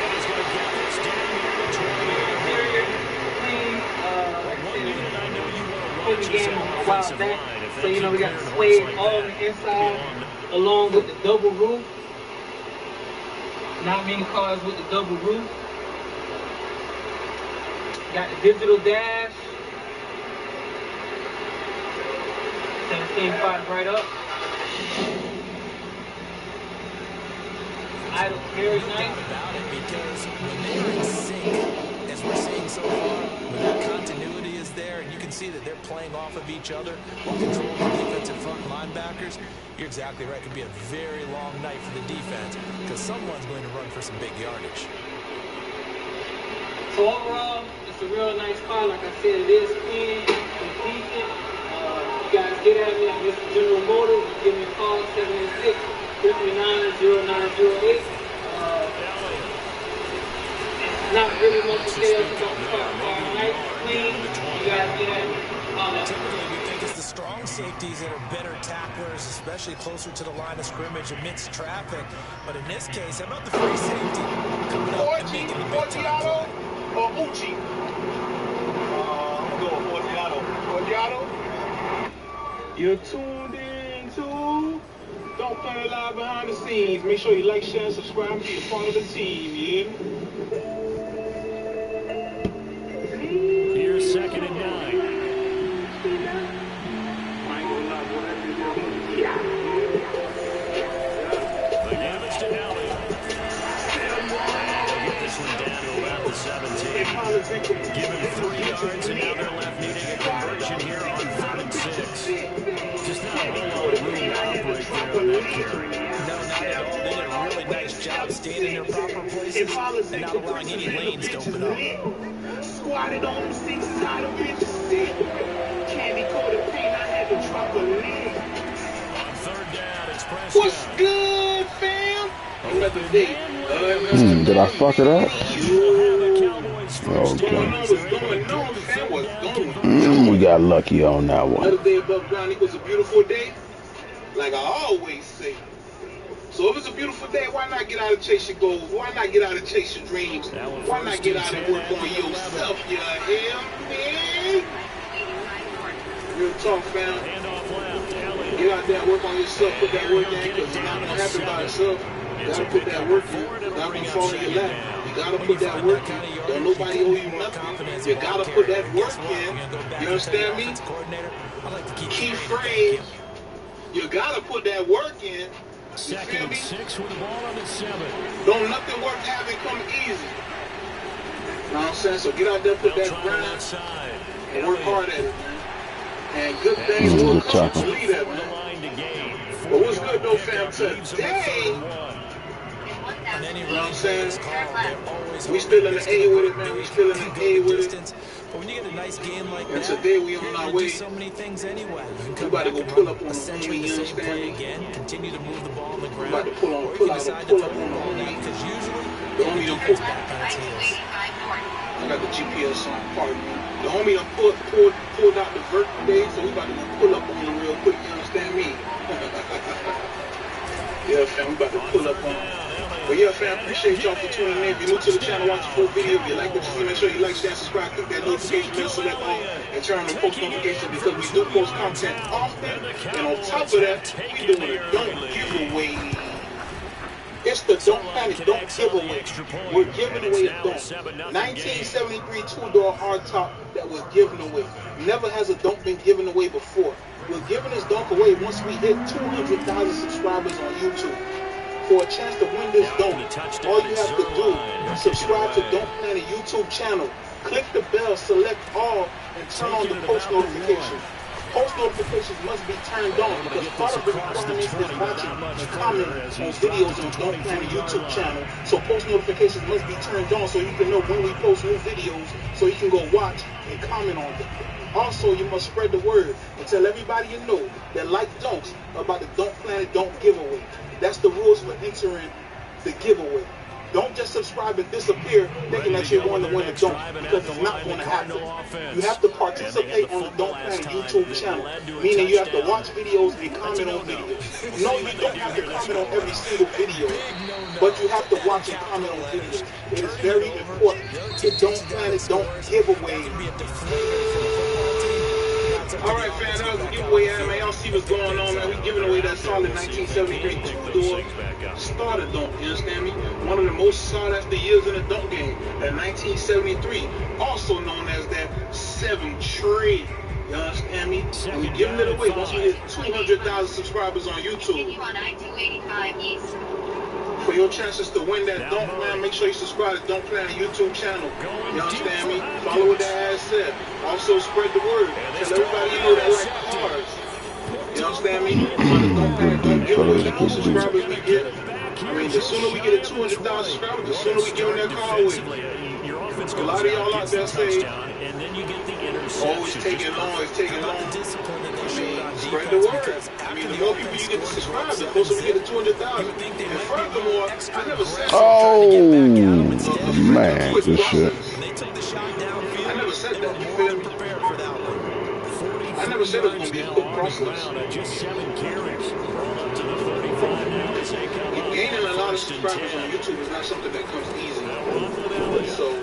And he's going to get this down here to 20. Interior, clean. One unit I know you want to Put the game a while back, so you know we got the suede all on the inside, along with the double roof. Not many cars with the double roof. Got the digital dash. Set the same spot right up. Idle very nice. About it because when they're in sync, as we're seeing so far, when that continuity is there, and you can see that they're playing off of each other while controlling the defensive front linebackers, you're exactly right. It could be a very long night for the defense because someone's going to run for some big yardage. So overall, it's a real nice car. Like I said, it is clean, it's decent. You guys get at me, I'm Mr. General Motors. Give me a call, 786-339-0908. Not really much to say about the car. Nice, clean. you guys can. Typically, we think it's the strong safeties that are better tacklers, especially closer to the line of scrimmage amidst traffic. But in this case, how about the free safety coming up and making the big time play? Or Uchi? I'm going to go with Forgiato. You're tuned in to Don't Play Live Behind the Scenes. Make sure you like, share, and subscribe and be a part of the team, yeah? Here's 2nd and 9. The game is to Elliott. They'll get this one down to about the 17. Give him 3 yards, and now they're left needing a conversion here on 3rd and 6. Just not a whole lot of room to operate there on that carry. No, not at all. They did a really nice job staying in their proper places and not allowing any lanes to open up. Squatted on them 6 side of it to sit. Candy coated paint, I had to drop a lid. On 3rd down, it's Prescott. What's good, fam? Another day. Did I fuck it up? Okay. We got lucky on that one. Another day above ground equals a beautiful day. Like I always say. So if it's a beautiful day, why not get out and chase your goals? Why not get out and chase your dreams? Why not get out and work on yourself? You hear me? Real talk, fam. Get out there and work on yourself. Put that work in, because it's not going to happen by itself. You got to put that work in. It's not going to fall in your lap. You got to put that work in. Don't nobody owe you nothing. You got to put that work in. You understand me? Key phrase. You got to put that work in. 2nd and 6 with the ball on the 7. Don't nothing worth having come easy. You know what I'm saying? So get out there, put that grind, and work hard at it, man. And good things will come to lead that, man. But what's good, though, fam, today, you know what I'm saying? We still in the A with it, man. We still in the A with it. But when you get a nice game like and that, today we on our way. So many things anyway. We about to go pull up on the homie, you understand me? Again, continue to move the ball on the ground. We about to pull up on the homie. Because usually, the homie done pulled back on his heels. I got the GPS on, pardon me. The homie done pulled out the vert today, so we about to go pull up on him real quick, you understand me? Yeah, fam, we about to pull up on him. But yeah, fam, appreciate y'all for tuning in. If you're new to the channel, watch the full video. If you like what you see, make sure you like, share, and subscribe. Click that notification bell, select all, and turn on the post notifications because we do post content often. And on top of that, we doing a don't giveaway. It's the Don't Panic Don't giveaway. We're giving away a don't. 1973 2-door hardtop that was given away. Never has a don't been given away before. We're giving this don't away once we hit 200,000 subscribers on YouTube. For a chance to win this don't, all you have to do is subscribe to Don't Plan a YouTube channel. Click the bell, select all, and turn on the post notifications. Post notifications must be turned on because part of the requirements is watching and commenting on videos on Don't Plan a YouTube channel. So post notifications must be turned on so you can know when we post new videos so you can go watch and comment on them. Also, you must spread the word and tell everybody you know that like don'ts about the Don't Plan It Don't giveaway. That's the rules for entering the giveaway. Don't just subscribe and disappear thinking that you're going to win the don't, because it's not going to happen. You have to participate on the Don't Plan YouTube channel, meaning you have to watch videos and comment on videos. No, you don't have to comment on every single video, but you have to watch and comment on videos. It is very important. The Don't Plan It Don't giveaway. Alright, fans, that was a giveaway, man. Y'all see what's going on, man. We giving away that solid 1973 2-door starter don't, you understand me? One of the most sought after years in the don't game. That 1973, also known as that 7 tree. You understand me? And we giving it away once we hit 200,000 subscribers on YouTube. For your chances to win that don't plan, make sure you subscribe to Don't Plan a YouTube channel. You understand me? Follow what that ass said. Also spread the word. Tell everybody you know that like cars. You understand me? Don't Plan, don't give away. The more subscribers we get, I mean, the sooner we get to 200,000 subscribers, the sooner we giving that car away. A lot of y'all out there say, oh, it's taking long, it's taking long. I mean, spread the word. I mean, the more people you get to subscribe, the closer we get to 200,000. And furthermore, I never said oh, man, good shit. I never said that. You feel me? Prepared for that one. I never said it was going to be a quick process. Just 7 carries. Roll up to the 35 now as they come up. Gaining a lot of subscribers on YouTube is not something that comes easy. So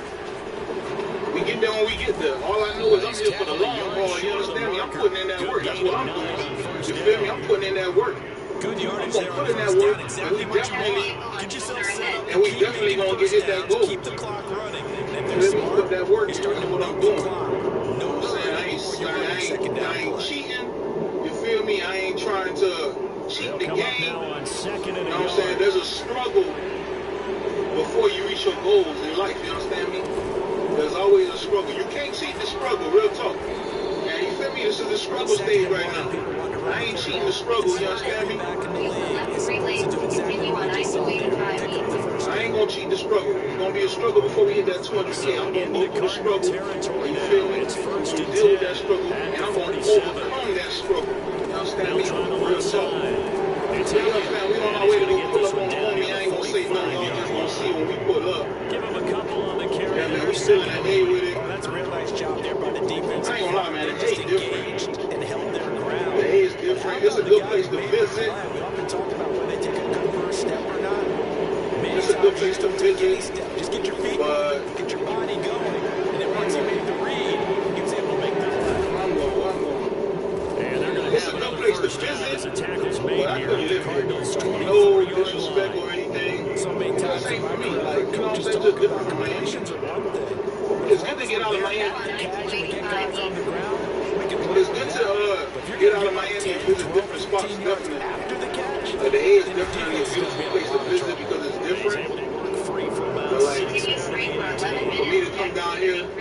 we get there when we get there. All I know is I'm here for the long haul. You understand me? I'm putting in that work. That's what I'm doing. You feel me? I'm putting in that work. Good yardage I'm gonna put in that work, and we definitely gonna hit that goal. Keep the clock running. Let me put that work in. That's what I'm doing. You know what I'm saying? I ain't cheating. You feel me? I ain't trying to cheat the game. You know what I'm saying? There's a struggle before you reach your goals in life. You understand me? There's always a struggle. You can't cheat the struggle. Real talk. And you feel me? This is the struggle stage right now. I ain't cheating the struggle, you understand me? I ain't gonna cheat the struggle. It's gonna be a struggle before we hit that 200K. I'm gonna go through the struggle. You feel me? I'm gonna deal with that struggle, and I'm gonna overcome that struggle. You understand me? Real talk. We on our way to go pull up on the homie. I ain't gonna say nothing. Y'all just gonna see when we pull up. Give him a couple on the carry. Yeah, man, we still in that A with it. That's a real nice job there by the defense. I ain't gonna lie, man. The A different. And held their ground. The A is different. It's a good place to visit. We often talk about whether they take a good first step or not. It's a good place to visit. Just get your feet moving, get your body going. And then once you make the read, he was able to make the play. It's a good place to visit, but I couldn't live here. No disrespect or anything. So many times, ain't for me. Like, you know what I'm saying? Just different from Miami. It's good to get out of Miami. It's good to get out of Miami and visit different spots, definitely. The A is definitely a beautiful place to visit because it's different. But like, for me to come down here, but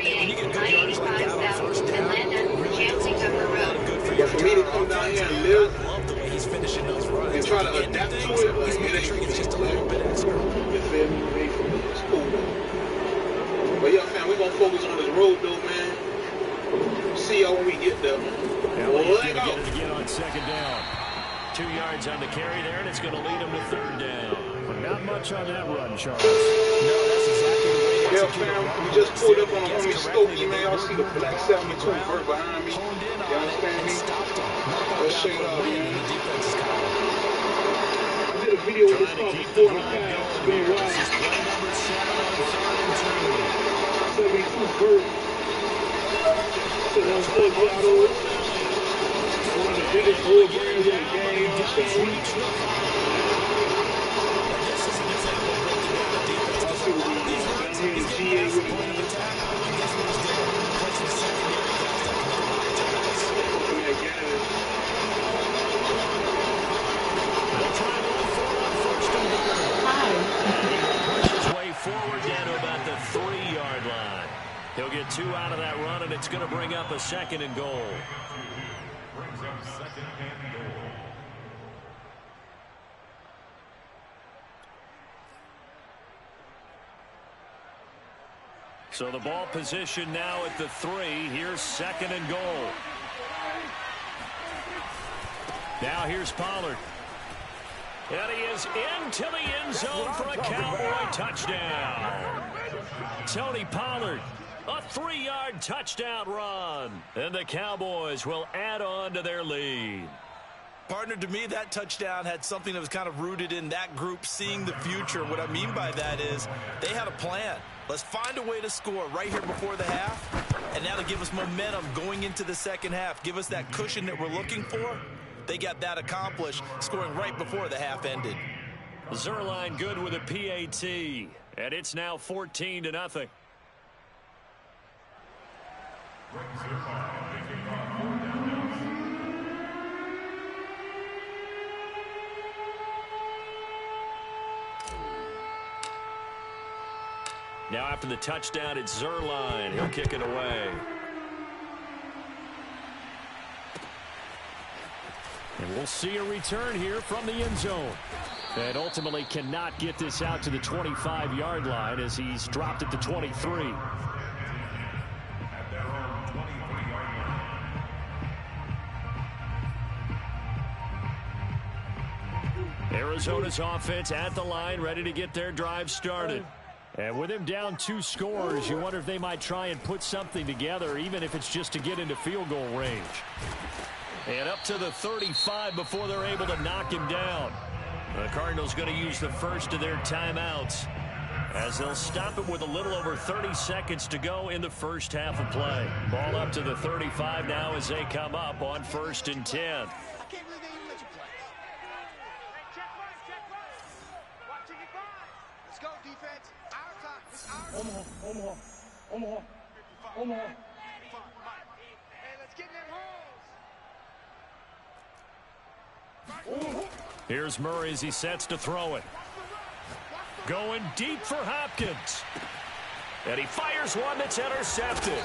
for me to come down here and live and try to adapt to it, like, it ain't just a little bit extra. You feel me? It's cool. But yeah, fam, we're gonna focus on this road though, man. See y'all when we get there. Elliott's going to get it again on 2nd down. 2 yards on the carry there, and it's going to lead him to 3rd down. But not much on that run, Charles. No, that's exactly the way yeah, fam, we just pulled up on a homie Stokey, man. Y'all see the black 72 vert behind me. You understand me? Let's check it out, man. I did a video with this car before the time. It's been wild. 72 vert. One of the biggest bull brands in the game, you understand me? I'll see what we do. I'm here to GA with me. Pushes his way forward down to about the 3-yard line. He'll get 2 out of that run, and it's going to bring up a 2nd and goal. So the ball position now at the 3. Here's 2nd and goal. Now here's Pollard. And he is into the end zone for a Cowboy touchdown. Tony Pollard. A 3-yard touchdown run. And the Cowboys will add on to their lead. Partner, to me, that touchdown had something that was kind of rooted in that group seeing the future. What I mean by that is they had a plan. Let's find a way to score right here before the half. And now to give us momentum going into the 2nd half. Give us that cushion that we're looking for. They got that accomplished, scoring right before the half ended. Zerline good with a PAT. And it's now 14-0. Now after the touchdown, it's Zerline. He'll kick it away. And we'll see a return here from the end zone. And ultimately cannot get this out to the 25-yard line as he's dropped at the 23. Arizona's offense at the line, ready to get their drive started. And with him down 2 scores, you wonder if they might try and put something together, even if it's just to get into field goal range. And up to the 35 before they're able to knock him down. The Cardinals going to use the first of their timeouts as they'll stop it with a little over 30 seconds to go in the first half of play. Ball up to the 35 now as they come up on 1st and 10. Omaha. Here's Murray as he sets to throw it. Going deep for Hopkins. And he fires one that's intercepted.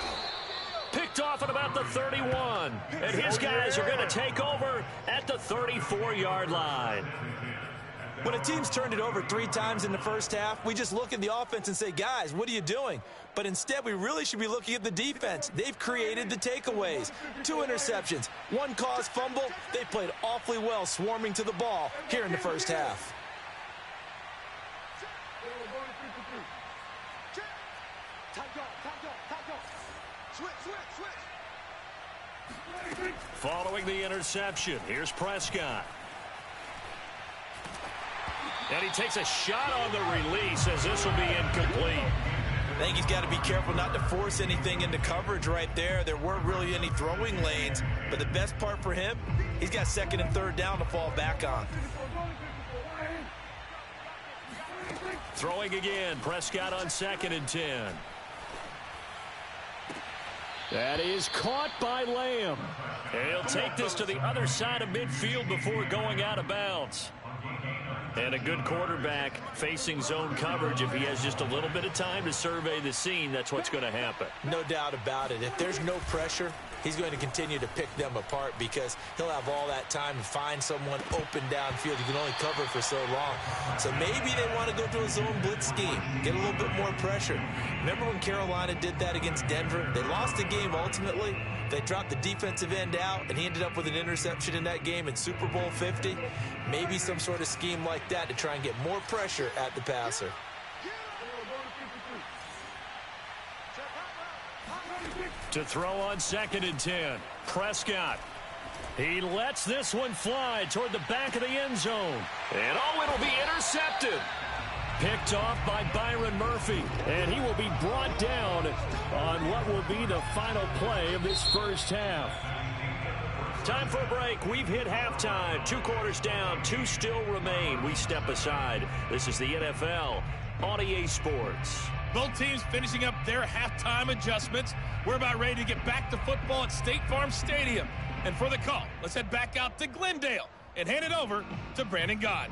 Picked off at about the 31. And his guys are going to take over at the 34-yard line. When a team's turned it over 3 times in the first half, we just look at the offense and say, guys, what are you doing? But instead, we really should be looking at the defense. They've created the takeaways. 2 interceptions, 1 caused fumble. They played awfully well swarming to the ball here in the first half. Following the interception, here's Prescott. And he takes a shot on the release as this will be incomplete. I think he's got to be careful not to force anything into coverage right there. There weren't really any throwing lanes, but the best part for him, he's got 2nd and 3rd down to fall back on. Throwing again, Prescott on 2nd and 10. That is caught by Lamb. And he'll take this to the other side of midfield before going out of bounds. And a good quarterback facing zone coverage. If he has just a little bit of time to survey the scene, that's what's going to happen. No doubt about it. If there's no pressure, he's going to continue to pick them apart because he'll have all that time to find someone open downfield. He can only cover for so long. So maybe they want to go to a zone blitz scheme, get a little bit more pressure. Remember when Carolina did that against Denver? They lost the game ultimately. They dropped the defensive end out, and he ended up with an interception in that game in Super Bowl 50. Maybe some sort of scheme like that to try and get more pressure at the passer. To throw on 2nd and 10, Prescott. He lets this one fly toward the back of the end zone. And it'll be intercepted. Picked off by Byron Murphy. And he will be brought down on what will be the final play of this first half. Time for a break. We've hit halftime. 2 quarters down. 2 still remain. We step aside. This is the NFL on EA Sports. Both teams finishing up their halftime adjustments. We're about ready to get back to football at State Farm Stadium. And for the call, let's head back out to Glendale and hand it over to Brandon Gott.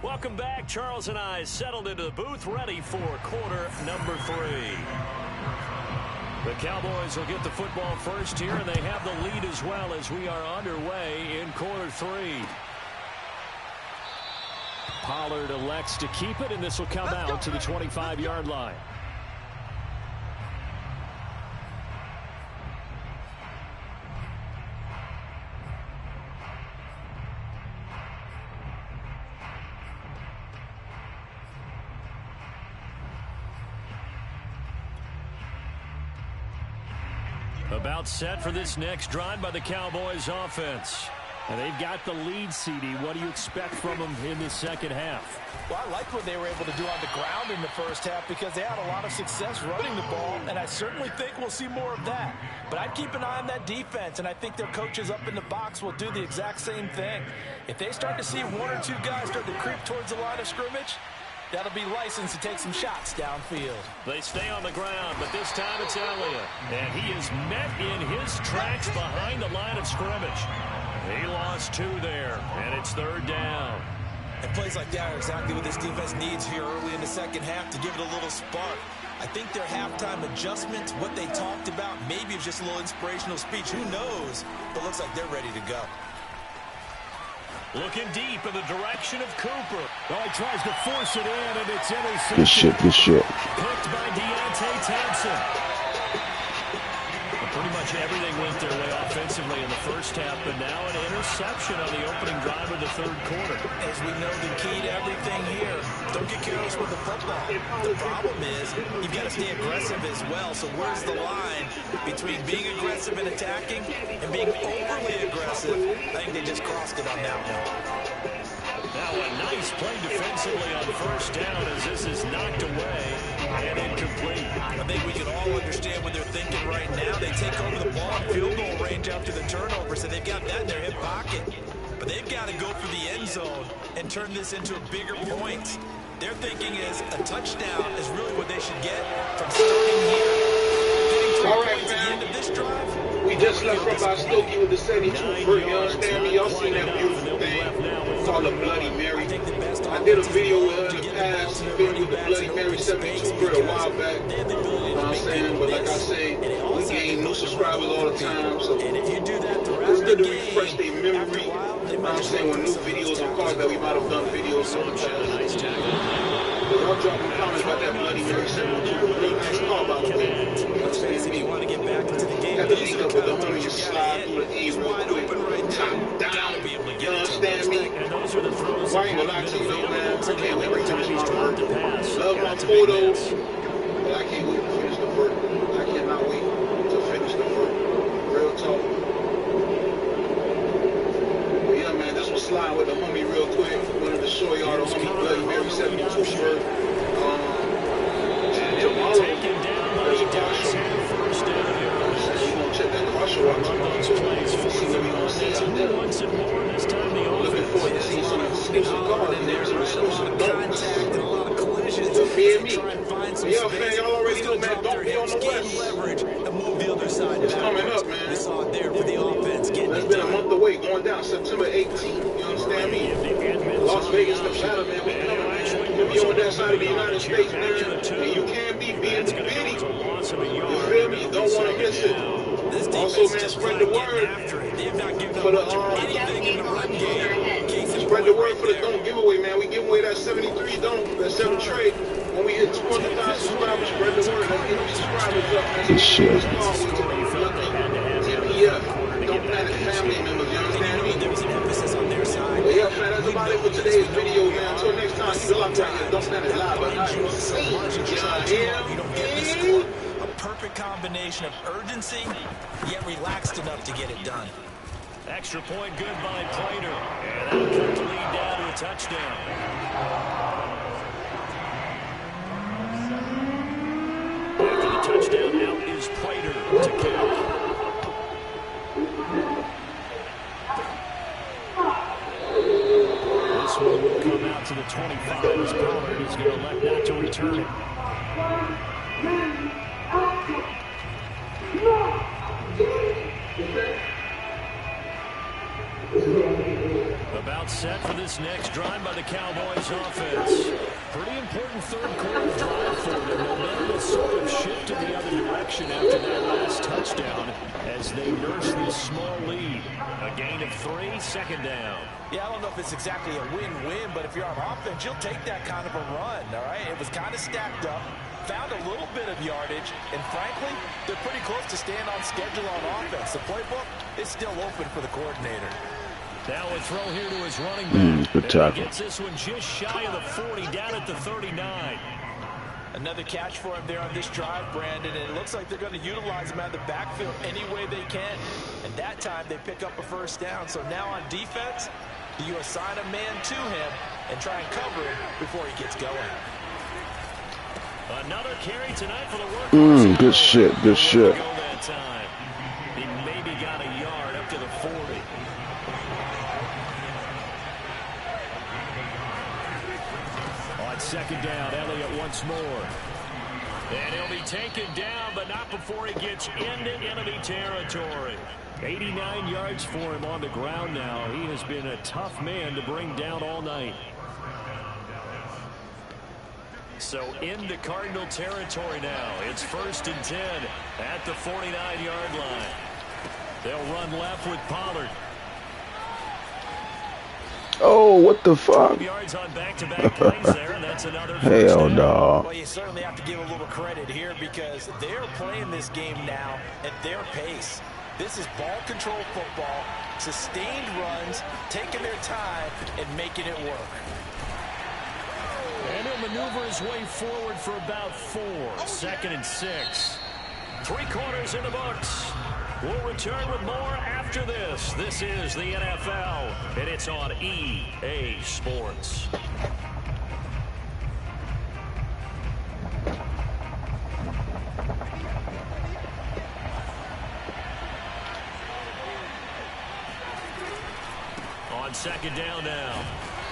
Welcome back. Charles and I settled into the booth, ready for quarter number 3. The Cowboys will get the football first here, and they have the lead as well as we are underway in quarter 3. Pollard elects to keep it, and this will come out to the 25-yard line. About set for this next drive by the Cowboys offense. And they've got the lead, CD. What do you expect from them in the second half? Well, I like what they were able to do on the ground in the first half because they had a lot of success running the ball, and I certainly think we'll see more of that. But I'd keep an eye on that defense, and I think their coaches up in the box will do the exact same thing. If they start to see 1 or 2 guys start to creep towards the line of scrimmage, that'll be licensed to take some shots downfield. They stay on the ground, but this time it's Elliott. And he is met in his tracks behind the line of scrimmage. He lost 2 there, and it's 3rd down. And plays like that are exactly what this defense needs here early in the second half to give it a little spark. I think their halftime adjustments, what they talked about, maybe it's just a little inspirational speech. Who knows? But looks like they're ready to go. Looking deep in the direction of Cooper. Oh, he tries to force it in, and it's intercepted. Good shit, good shit. Picked by Deontay Thompson. Pretty much everything went their way offensively in the first half, but now an interception on the opening drive of the third quarter. As we know, the key to everything here, don't get careless with the football. The problem is you've got to stay aggressive as well. So where's the line between being aggressive and attacking and being overly aggressive? I think they just crossed it on that one. Now a nice play defensively on first down as this is knocked away and incomplete. I think we can all understand what they're thinking right now. They take over the ball in field goal range after the turnover, so they've got that in their hip pocket. But they've got to go for the end zone and turn this into a bigger point. Their thinking is a touchdown is really what they should get from starting here. Getting 3 points at the end of this drive. We just left from our Stokey with the 72 first. You understand me? Y'all seen that beautiful thing called the Bloody Mary. I did a video with her in the past. She's been with the Bloody Mary 72 for a while back. You know what I'm saying? But like I say, we gain new subscribers all the time. So it's good to refresh their memory. You know what I'm saying? When new videos on cars that we might have done videos on the past. Y'all drop in comments about that Bloody Mary 72. Really nice car, by the way. You understand me? Got the link up with the homie and slide through the A real quick. Top down. You understand me? Why ain't gonna lie to you though, man? I can't wait to finish my work. Love my photos, but I can't wait to finish the work. I cannot wait to finish the work. Real talk. But yeah, man, this was sliding with the homie real quick. Wanted to show y'all the homie Bloody Mary 72 shirt. Tomorrow, there's a car show. You gonna check that car show out tomorrow too. See what we gonna see out there. Looking forward to seeing some exclusive cars in there, some exclusive dogs. You feel me? But yeah, man, y'all already know, man, don't be on the west. It's coming up, man. It's been a month away, going down September 18th. You understand me? Las Vegas, Nevada, man, we coming, man. If you're on that side of the United States, man, and you can be being the bitty. You feel me? You don't want to miss it. Also, man, spread the word for the spread the word for the don't giveaway, man. We give away that 73 don't, that 7 trade. When we hit 200,000 subscribers, spread the word. Let's get these subscribers up, man. So Shit. TPF, Don't Planet family members, you understand me? But yeah, man, that's about it for today's video, man. Until next time, keep it locked right here. Don't Planet live, but not you see. A perfect combination of urgency, yet relaxed enough to get it done. Extra point good by Prater. And that'll cut the lead down to a touchdown. After the touchdown, out is Prater to kick. This one will come out to the 25 as Pollard is going to elect not to return it. About set for this next drive by the Cowboys offense. Pretty important third quarter drive for them. Momentum has sort of shifted the other direction after that last touchdown as they nurse this small lead. A gain of 3, second down. Yeah, I don't know if it's exactly a win-win, but if you're on offense, you'll take that kind of a run, all right? It was kind of stacked up, found a little bit of yardage, and frankly, they're pretty close to staying on schedule on offense. The playbook is still open for the coordinator. Now a throw here to his running back. Good tackle. Gets this one just shy of the 40, down at the 39. Another catch for him there on this drive, Brandon, and it looks like they're going to utilize him out of the backfield any way they can. And that time, they pick up a first down. So now on defense, you assign a man to him and try and cover him before he gets going. Another carry tonight for the work. Good shit, good shit. That time. He maybe got a yard up to the 40. On second down, Elliott once more. And he'll be taken down, but not before he gets into enemy territory. 89 yards for him on the ground now. He has been a tough man to bring down all night. So into Cardinal territory now. It's 1st and 10 at the 49-yard line. They'll run left with Pollard. Oh, what the fuck? Yards on back-to-back plays there, and that's another Hell no. Well, you certainly have to give a little credit here because they're playing this game now at their pace. This is ball control football, sustained runs, taking their time, and making it work. And he'll maneuver his way forward for about 4. 2nd and 6. 3 quarters in the books. We'll return with more after this. This is the NFL, and it's on EA Sports. On 2nd down now.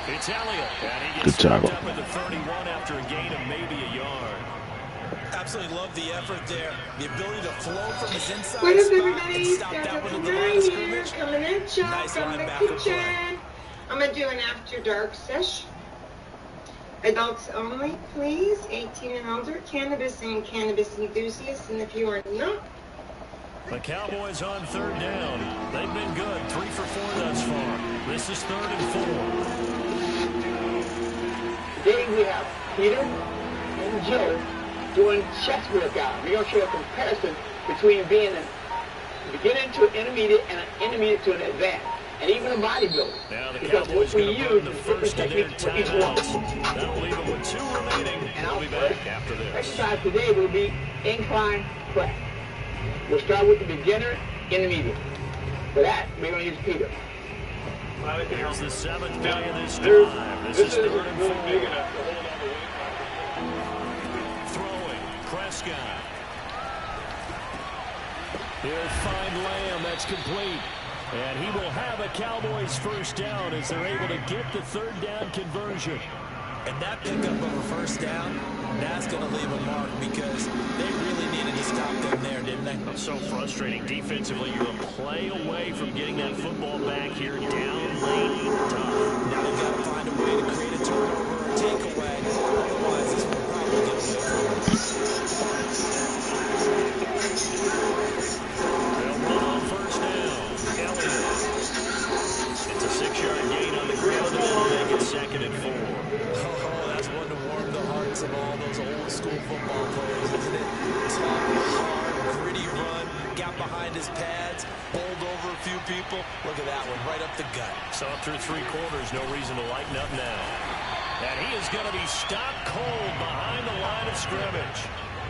It's Elliott. And he gets stopped up at the 31 after a gain of maybe a yard. Absolutely love the effort there. The ability to flow from his inside What up, spot everybody? and stop that one at the line of scrimmage. Coming in, Chuck, Nice from the linebacker kitchen. play. I'm going to do an after dark sesh. Adults only, please. 18 and older. Cannabis and cannabis enthusiasts. And if you are not, the Cowboys on 3rd down. They've been good. 3 for 4 thus far. This is 3rd and 4. Today we have Peter and Joe doing chest workout. We're going to show a comparison between being a beginner to an intermediate and an intermediate to an advanced, and even a bodybuilder. Now the because Cowboys what we use the is first different of their techniques for each one. timeouts. That'll leave them with 2 remaining. And We'll be back after this. Exercise today will be incline press. We'll start with the beginner, intermediate. For that, we're going to use Peter. Here's the 7th play of this drive. This is 3rd and 4. Throwing, Prescott. He'll find Lamb. That's complete. And he will have a Cowboys first down as they're able to get the 3rd down conversion. And that pickup of a first down, that's going to leave a mark because they really needed to stop them there, didn't they? It's so frustrating defensively. You're a play away from getting that football back here down late. Tough. Now they've got to find a way to create a turnover or a takeaway. Otherwise, this will probably get away from them. They'll run on first down. Elliott. It's a 6-yard gain on the ground, and they'll make it 2nd and 4. That's one to warm the hearts of all those old school football players, isn't it? Tough, hard, gritty run, got behind his pads, bowled over a few people. Look at that one, right up the gut. So up through 3 quarters, no reason to lighten up now. And he is going to be stopped cold behind the line of scrimmage.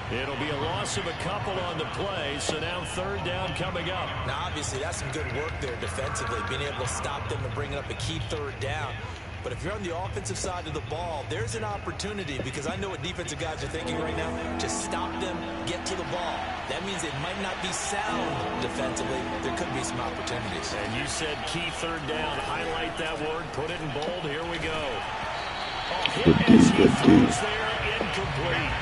It'll be a loss of a couple on the play, so now 3rd down coming up. Now, obviously, that's some good work there defensively, being able to stop them and bring up a key 3rd down. But if you're on the offensive side of the ball, there's an opportunity because I know what defensive guys are thinking right now. Just stop them, get to the ball. That means it might not be sound defensively. There could be some opportunities. And you said key 3rd down. Highlight that word. Put it in bold. Here we go. Hit as he throws there, incomplete.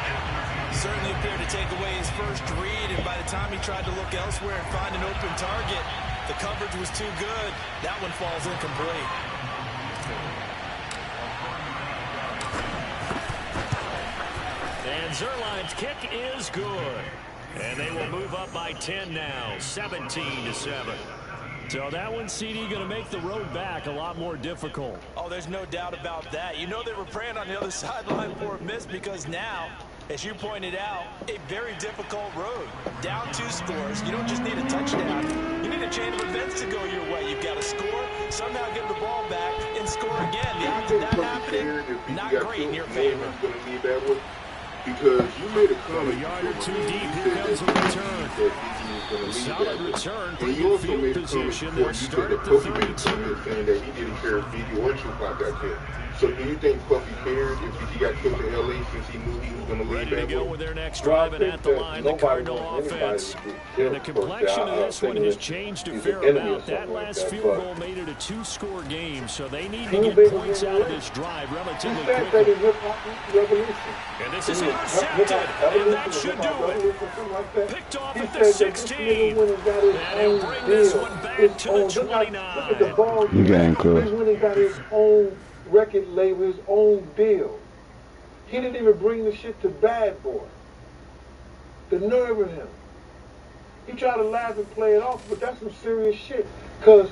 Certainly appeared to take away his first read, and by the time he tried to look elsewhere and find an open target, the coverage was too good. That one falls incomplete. And Zerline's kick is good. And they will move up by 10 now, 17-7. So that one, CD, going to make the road back a lot more difficult. Oh, there's no doubt about that. You know they were praying on the other sideline for a miss because now, as you pointed out, a very difficult road. Down 2 scores. You don't just need a touchdown. You need a chain of events to go your way. You've got to score, somehow get the ball back, and score again. The odds of that happening, not great in your favor. Because you made a comment. A yard or 2 deep. Here comes a return. A solid return. Pretty good field position. They'll start at the 32. Saying that he didn't care if Vicky or Tupac got killed. So do you think Puffy cared if he got killed in L.A. since he knew he was going to leave? Ready to go with their next drive, and at the line, the Cardinal offense. And the complexion of this one has changed a fair amount. That last field goal made it a 2-score game, so they need to get points out of this drive relatively quickly. And this is intercepted, and that should do it. Picked off at the 16, and he'll bring this one back to the 29. You getting close. This when he got his own record label, his own deal. He didn't even bring the shit to Bad Boy. The nerve of him. He tried to laugh and play it off, but that's some serious shit. Because